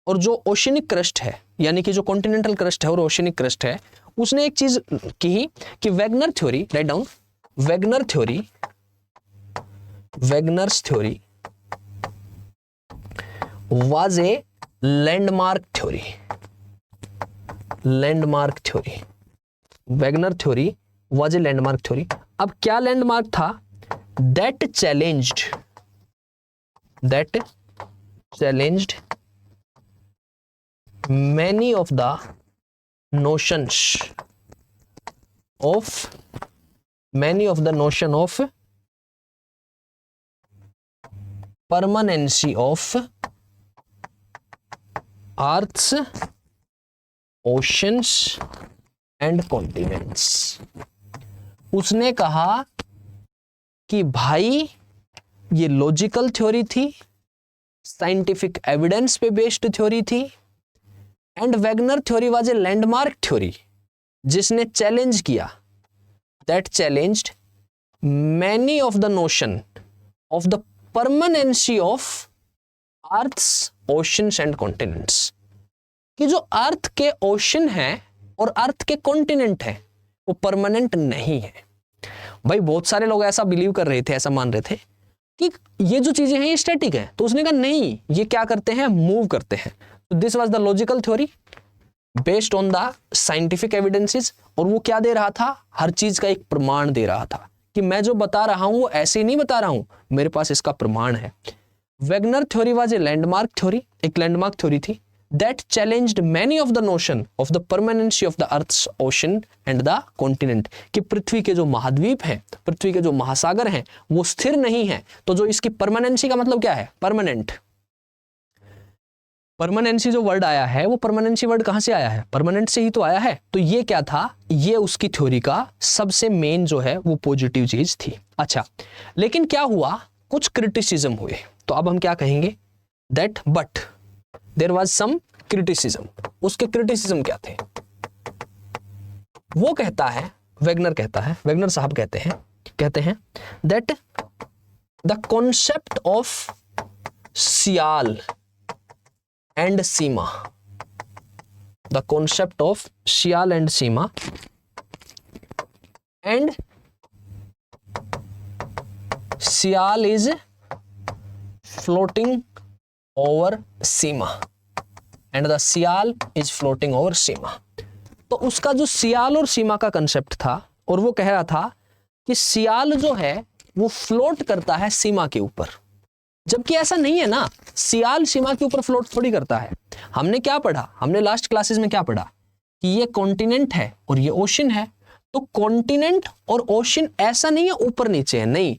और जो ओशिनिक क्रस्ट है, यानी कि जो कॉन्टिनेंटल क्रस्ट है और ओशिनिक क्रस्ट है, उसने एक चीज की कि Wagner theory, write down, Wagner's theory was a landmark theory. Wagner theory was a landmark theory. अब क्या लैंडमार्क था? That challenged many of the notions of permanency of earth's oceans and continents। उसने कहा कि भाई ये लॉजिकल थ्योरी थी, साइंटिफिक एविडेंस पे बेस्ड थ्योरी थी, and Wegener theory was a landmark theory, जिसने चैलेंज किया, that challenged many of the notion of the permanence of earth's oceans and continents, कि जो अर्थ के ओशन है और अर्थ के कॉन्टिनेंट है वो परमानेंट नहीं है। भाई बहुत सारे लोग ऐसा बिलीव कर रहे थे, ऐसा मान रहे थे कि ये जो चीजें हैं ये स्टैटिक है, तो उसने कहा नहीं, ये क्या करते हैं? मूव करते हैं। तो this was the logical theory based on the scientific evidences. और वो क्या दे रहा था? हर चीज का एक प्रमाण दे रहा था कि मैं जो बता रहा हूं वो ऐसे नहीं बता रहा हूं, मेरे पास इसका प्रमाण है। Wegener theory was a landmark theory, एक लैंडमार्क थ्योरी थी, that challenged many of the notion of the permanence of the earth's ocean and the continent, कि पृथ्वी के जो महाद्वीप हैं, पृथ्वी के जो महासागर हैं वो स्थिर नहीं है। तो जो इसकी परमानेंसी का मतलब क्या है? परमानेंट। परमानेंसी जो वर्ड आया है वो परमानेंसी वर्ड कहां से आया है? परमानेंट से ही तो आया है। तो ये क्या था? ये उसकी थ्योरी का सबसे मेन जो है वो पॉजिटिव चीज थी। अच्छा, लेकिन क्या हुआ? कुछ क्रिटिसिज्म हुए। तो अब हम क्या कहेंगे? That but there was some criticism. उसके क्रिटिसिज्म क्या थे? वो कहता है, वैगनर साहब कहते हैं that the concept of sial and Sima. The concept of Sial and Sima. And Sial is floating over Sima. And the Sial is floating over Sima. तो उसका जो सियाल और सीमा का कंसेप्ट था, और वो कह रहा था कि सियाल जो है वो फ्लोट करता है सीमा के ऊपर, जबकि ऐसा नहीं है ना, सियाल सीमा के ऊपर फ्लोट थोड़ी करता है। हमने क्या पढ़ा, हमने लास्ट क्लासेस में क्या पढ़ा कि ये कॉन्टिनेंट है और ये ओशन है। तो कॉन्टिनेंट और ओशन ऐसा नहीं है ऊपर नीचे है, नहीं,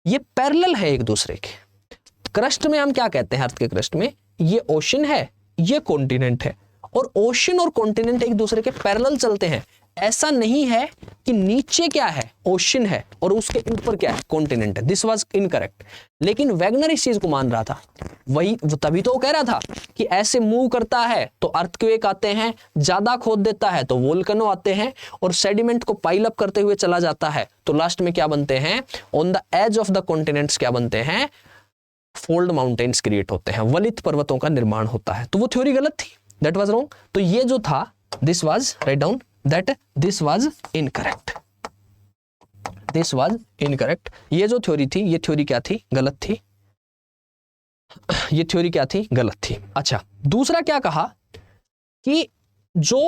ये पैरेलल है एक दूसरे के। क्रस्ट में हम क्या कहते हैं, अर्थ के क्रस्ट में ये ओशन है, ये कॉन्टिनेंट है, और ओशन और कॉन्टिनेंट एक दूसरे के पैरेलल चलते हैं। ऐसा नहीं है कि नीचे क्या है, ओशन है, और उसके ऊपर क्या है, कॉन्टिनेंट है। This was incorrect. लेकिन वैगनर इस चीज को मान रहा था, वही तभी तो वो कह रहा था कि ऐसे मूव करता है तो अर्थक्वेक आते हैं, ज्यादा खोद देता है तो वोल्केनो आते हैं, और सेडिमेंट को पाइल अप करते हुए चला जाता है तो लास्ट में क्या बनते हैं, on the edge of the continents क्या बनते हैं, फोल्ड माउंटेन्स क्रिएट होते हैं, वलित पर्वतों का निर्माण होता है। तो वो थ्योरी गलत थी, दैट वाज रॉन्ग। तो ये जो था, this was, right down that this was incorrect, this was incorrect. ये जो थ्योरी थी, ये थ्योरी क्या थी, गलत थी। ये थ्योरी क्या थी, गलत थी। अच्छा, दूसरा क्या कहा कि जो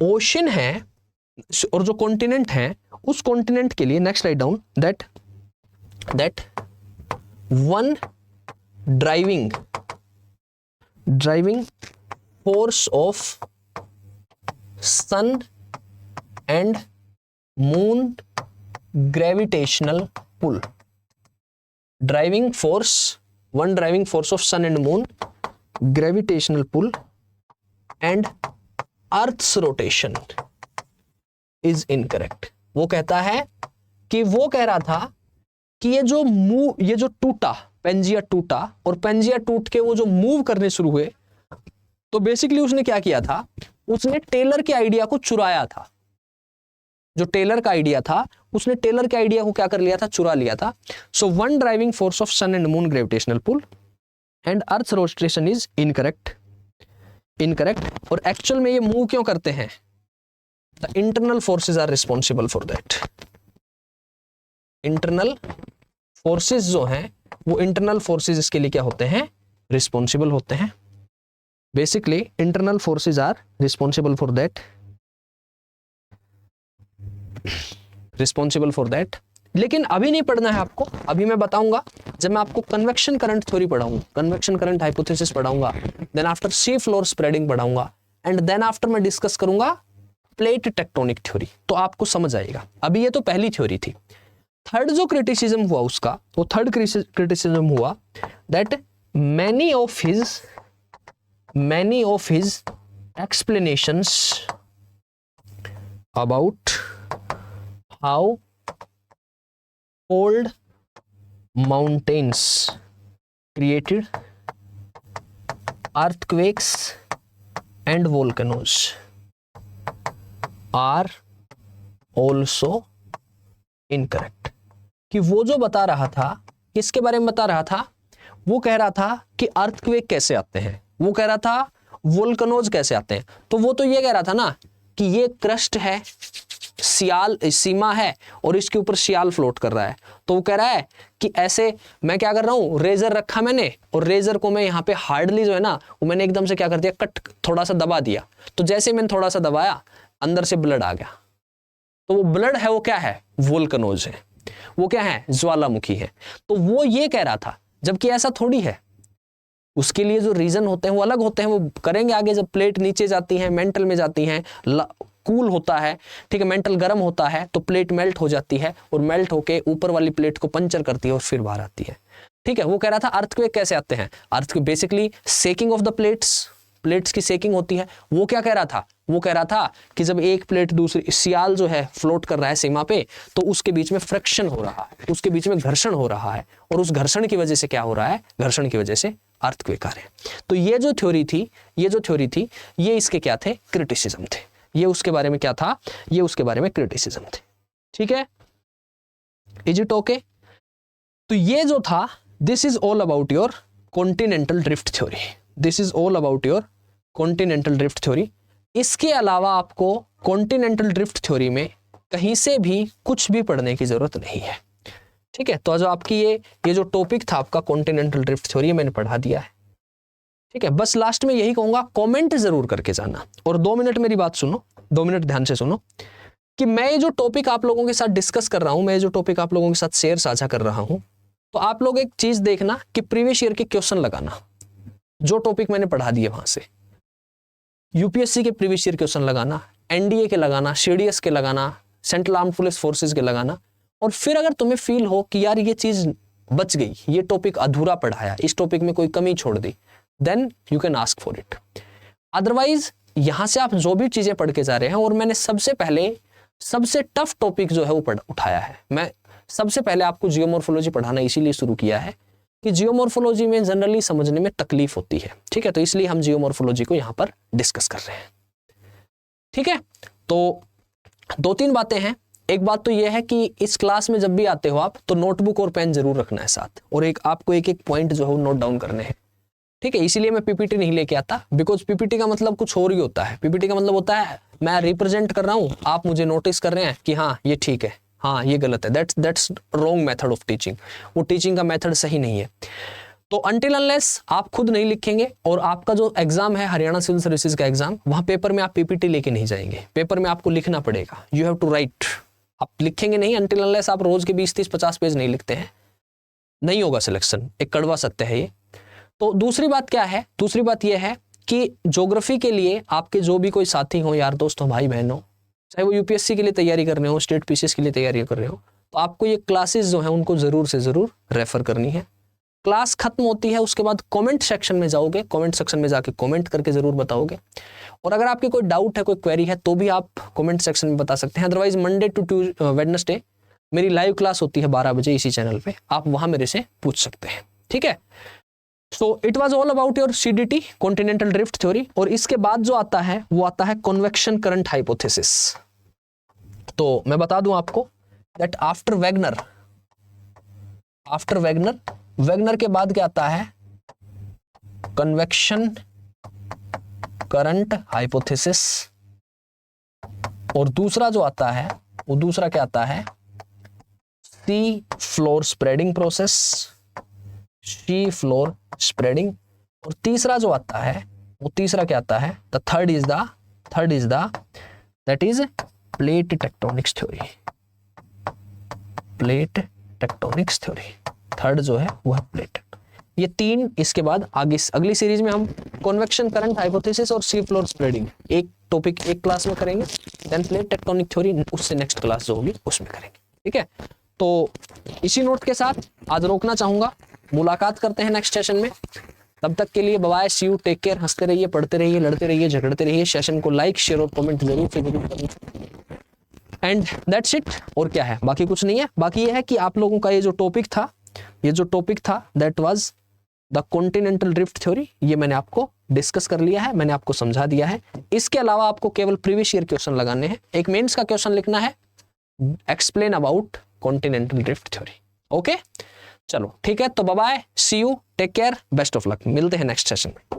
ओशन है और जो कॉन्टिनेंट है, उस कॉन्टिनेंट के लिए, next write down that one driving force of sun and moon gravitational pull, driving force, one driving force of sun and moon, gravitational pull and earth's rotation is incorrect। वो कहता है कि, वो कह रहा था कि ये जो टूटा, पेंजिया टूटा, और पेंजिया टूट के वो जो मूव करने शुरू हुए, तो बेसिकली उसने क्या किया था, उसने टेलर के आइडिया को चुराया था। जो टेलर का आइडिया था, उसने टेलर के आइडिया को क्या कर लिया था, चुरा लिया था। So one driving force of sun and moon gravitational pull and earth rotation is incorrect. और एक्चुअल में ये मूव क्यों करते हैं, the internal forces are responsible for that. Internal forces जो हैं, वो इंटरनल फोर्सेज इसके लिए क्या होते हैं, रिस्पॉन्सिबल होते हैं। Basically internal forces are responsible for that, responsible for that. लेकिन अभी नहीं पढ़ना है आपको, अभी मैं बताऊंगा जब मैं आपको कन्वेक्शन करंट थ्योरी पढ़ाऊंगा, कन्वेक्शन करंट हाइपोथेसिस पढ़ाऊंगा, then after sea floor spreading पढ़ाऊंगा, एंड देन आफ्टर मैं डिस्कस करूंगा प्लेट टेक्टोनिक थ्योरी, तो आपको समझ आएगा। अभी ये तो पहली थ्योरी थी। थर्ड जो क्रिटिसिज्म हुआ उसका, वो थर्ड क्रिटिसिज्म हुआ that many of his explanations about how cold mountains created earthquakes and volcanoes are also incorrect। कि वो जो बता रहा था, किसके बारे में बता रहा था, वो कह रहा था कि अर्थक्वेक कैसे आते हैं, वो कह रहा था वोल्केनोज कैसे आते हैं। तो वो तो ये कह रहा था ना कि ये क्रस्ट है, सियाल सीमा है, और इसके ऊपर सियाल फ्लोट कर रहा है। तो वो कह रहा है कि ऐसे मैं क्या कर रहा हूं, रेजर रखा मैंने, और रेजर को मैं यहाँ पे हार्डली जो है ना, वो मैंने एकदम से क्या कर दिया, कट, थोड़ा सा दबा दिया। तो जैसे मैंने थोड़ा सा दबाया, अंदर से ब्लड आ गया। तो वो ब्लड है, वो क्या है, वोल्केनोज है, वो क्या है, ज्वालामुखी है। तो वो ये कह रहा था, जबकि ऐसा थोड़ी है। उसके लिए जो रीजन होते हैं वो अलग होते हैं, वो करेंगे आगे। जब प्लेट नीचे जाती है, मेंटल में जाती है, कूल होता है, ठीक है, मेंटल गर्म होता है, तो प्लेट मेल्ट हो जाती है, और मेल्ट होके ऊपर वाली प्लेट को पंचर करती है और फिर बाहर आती है। ठीक है, वो कह रहा था अर्थक्वेक कैसे आते हैं, earthquake basically shaking of the plates की सेकिंग होती है। वो क्या कह रहा था, वो कह रहा था कि जब एक प्लेट दूसरी, सियाल जो है फ्लोट कर रहा है सीमा पे, तो उसके बीच में फ्रिक्शन हो रहा है, उसके बीच में घर्षण हो रहा है, और उस घर्षण की वजह से क्या हो रहा है, घर्षण की वजह से अर्थक्वेक आ रहे हैं। तो ये जो थ्योरी थी, ये इसके क्या थे, क्रिटिसिज्म थे। ये उसके बारे में क्या था, ये उसके बारे में क्रिटिसिज्म थे। ठीक है, इज इट ओके? तो ये जो था, this is all about your continental drift theory. This is all about your continental drift theory. इसके अलावा आपको कॉन्टिनेंटल ड्रिफ्ट थ्योरी में कहीं से भी कुछ भी पढ़ने की जरूरत नहीं है, ठीक है। तो जो आपकी ये जो टॉपिक था आपका कॉन्टिनेंटल ड्रिफ्ट थ्योरी, मैंने पढ़ा दिया है, ठीक है। बस लास्ट में यही कहूंगा, कमेंट जरूर करके जाना। और 2 मिनट मेरी बात सुनो, 2 मिनट ध्यान से सुनो कि मैं ये जो टॉपिक आप लोगों के साथ डिस्कस कर रहा हूं, मैं जो टॉपिक आप लोगों के साथ शेयर साझा कर रहा हूं, तो आप लोग एक चीज देखना कि प्रीवियस ईयर के क्वेश्चन लगाना, जो टॉपिक मैंने पढ़ा दिए वहां से यूपीएससी के प्रीवियस ईयर क्वेश्चन लगाना, एनडीए के लगाना, सीडीएस के लगाना, सेंट्रल आर्म्ड पुलिस फोर्सेज के लगाना। और फिर अगर तुम्हें फील हो कि यार ये चीज बच गई, ये टॉपिक अधूरा पढ़ाया, इस टॉपिक में कोई कमी छोड़ दी, then you can ask for it. Otherwise यहां से आप जो भी चीजें पढ़ के जा रहे हैं, और मैंने सबसे पहले सबसे टफ टॉपिक जो है वो उठाया है। मैं सबसे पहले आपको जियोमॉर्फोलॉजी पढ़ाना इसीलिए शुरू किया है कि जियोमॉर्फोलॉजी में जनरली समझने में तकलीफ होती है, ठीक है। तो इसलिए हम जियोमॉर्फोलॉजी को यहां पर डिस्कस कर रहे हैं, ठीक है। तो 2-3 बातें हैं। एक बात तो यह है कि इस क्लास में जब भी आते हो आप, तो नोटबुक और पेन जरूर रखना है साथ, और आपको एक पॉइंट जो है वो नोट डाउन करने हैं, ठीक है। इसीलिए मैं पीपीटी नहीं लेके आता, बिकॉज पीपीटी का मतलब कुछ और ही होता है। पीपीटी का मतलब होता है मैं रिप्रेजेंट कर रहा हूं, आप मुझे नोटिस कर रहे हैं कि हाँ ये ठीक है, हाँ ये गलत है। That's wrong method of teaching. वो टीचिंग का मेथड सही नहीं है। तो अनटिल अनलेस आप खुद नहीं लिखेंगे, और आपका जो एग्जाम है हरियाणा सिविल सर्विसेज का एग्जाम, वहां पेपर में आप पीपीटी लेके नहीं जाएंगे, पेपर में आपको लिखना पड़ेगा। You have to write. आप लिखेंगे नहीं अनटिल अनलेस आप रोज के 20, 30, 50 पेज नहीं लिखते हैं, नहीं होगा सिलेक्शन। एक कड़वा सत्य है ये। तो दूसरी बात क्या है, दूसरी बात यह है कि ज्योग्राफी के लिए आपके जो भी कोई साथी हो, यार दोस्त हो, भाई बहन हो, चाहे वो यूपीएससी के लिए तैयारी कर रहे हो, स्टेट पीसीएस के लिए तैयारी कर रहे हो, तो आपको ये क्लासेस जो है उनको जरूर से जरूर रेफर करनी है। क्लास खत्म होती है उसके बाद कमेंट सेक्शन में जाओगे, कमेंट सेक्शन में जाके कमेंट करके जरूर बताओगे। और अगर आपके कोई डाउट है, कोई क्वेरी है, तो भी आप कमेंट सेक्शन में बता सकते हैं। अदरवाइज मंडे टू वेडनेसडे मेरी लाइव क्लास होती है 12 बजे इसी चैनल पे, आप वहां मेरे से पूछ सकते हैं, ठीक है। So it was all about your CDT continental drift theory. और इसके बाद जो आता है वो आता है कन्वेक्शन करंट हाइपोथेसिस। तो मैं बता दूं आपको दैट आफ्टर वैगनर के बाद क्या आता है, कन्वेक्शन करंट हाइपोथेसिस। और दूसरा जो आता है वो दूसरा क्या आता है, सी फ्लोर स्प्रेडिंग प्रोसेस, सी फ्लोर स्प्रेडिंग। और तीसरा जो आता है वो तीसरा क्या आता है, the third is that is plate tectonics theory. Plate tectonics theory third जो है वो है प्लेट। ये 3 इसके बाद आगे अगली सीरीज में हम कन्वेक्शन करंट हाइपोथेसिस और सी फ्लोर स्प्रेडिंग एक टॉपिक एक क्लास में करेंगे, देन प्लेट टेक्टोनिक थ्योरी उससे नेक्स्ट क्लास जो होगी उसमें करेंगे, ठीक है। तो इसी नोट के साथ आज रोकना चाहूंगा, मुलाकात करते हैं नेक्स्ट सेशन में। तब तक के लिए bye, see you, take care. हंसते रहिए, पढ़ते रहिए, लड़ते रहिए, झगड़ते रहिए। सेशन को लाइक, शेयर और कमेंट जरूर से जरूर करें। And that's it. और क्या है, बाकी कुछ नहीं है। बाकी ये है कि आप लोगों का ये जो टॉपिक था that was the continental drift theory, ये मैंने आपको डिस्कस कर लिया है, मैंने आपको समझा दिया है। इसके अलावा आपको केवल प्रीवियस ईयर क्वेश्चन लगाने हैं। एक मेंस का क्वेश्चन लिखना है, explain about continental drift theory. Okay, चलो ठीक है। तो bye, see you, take care, best of luck. मिलते हैं नेक्स्ट सेशन में।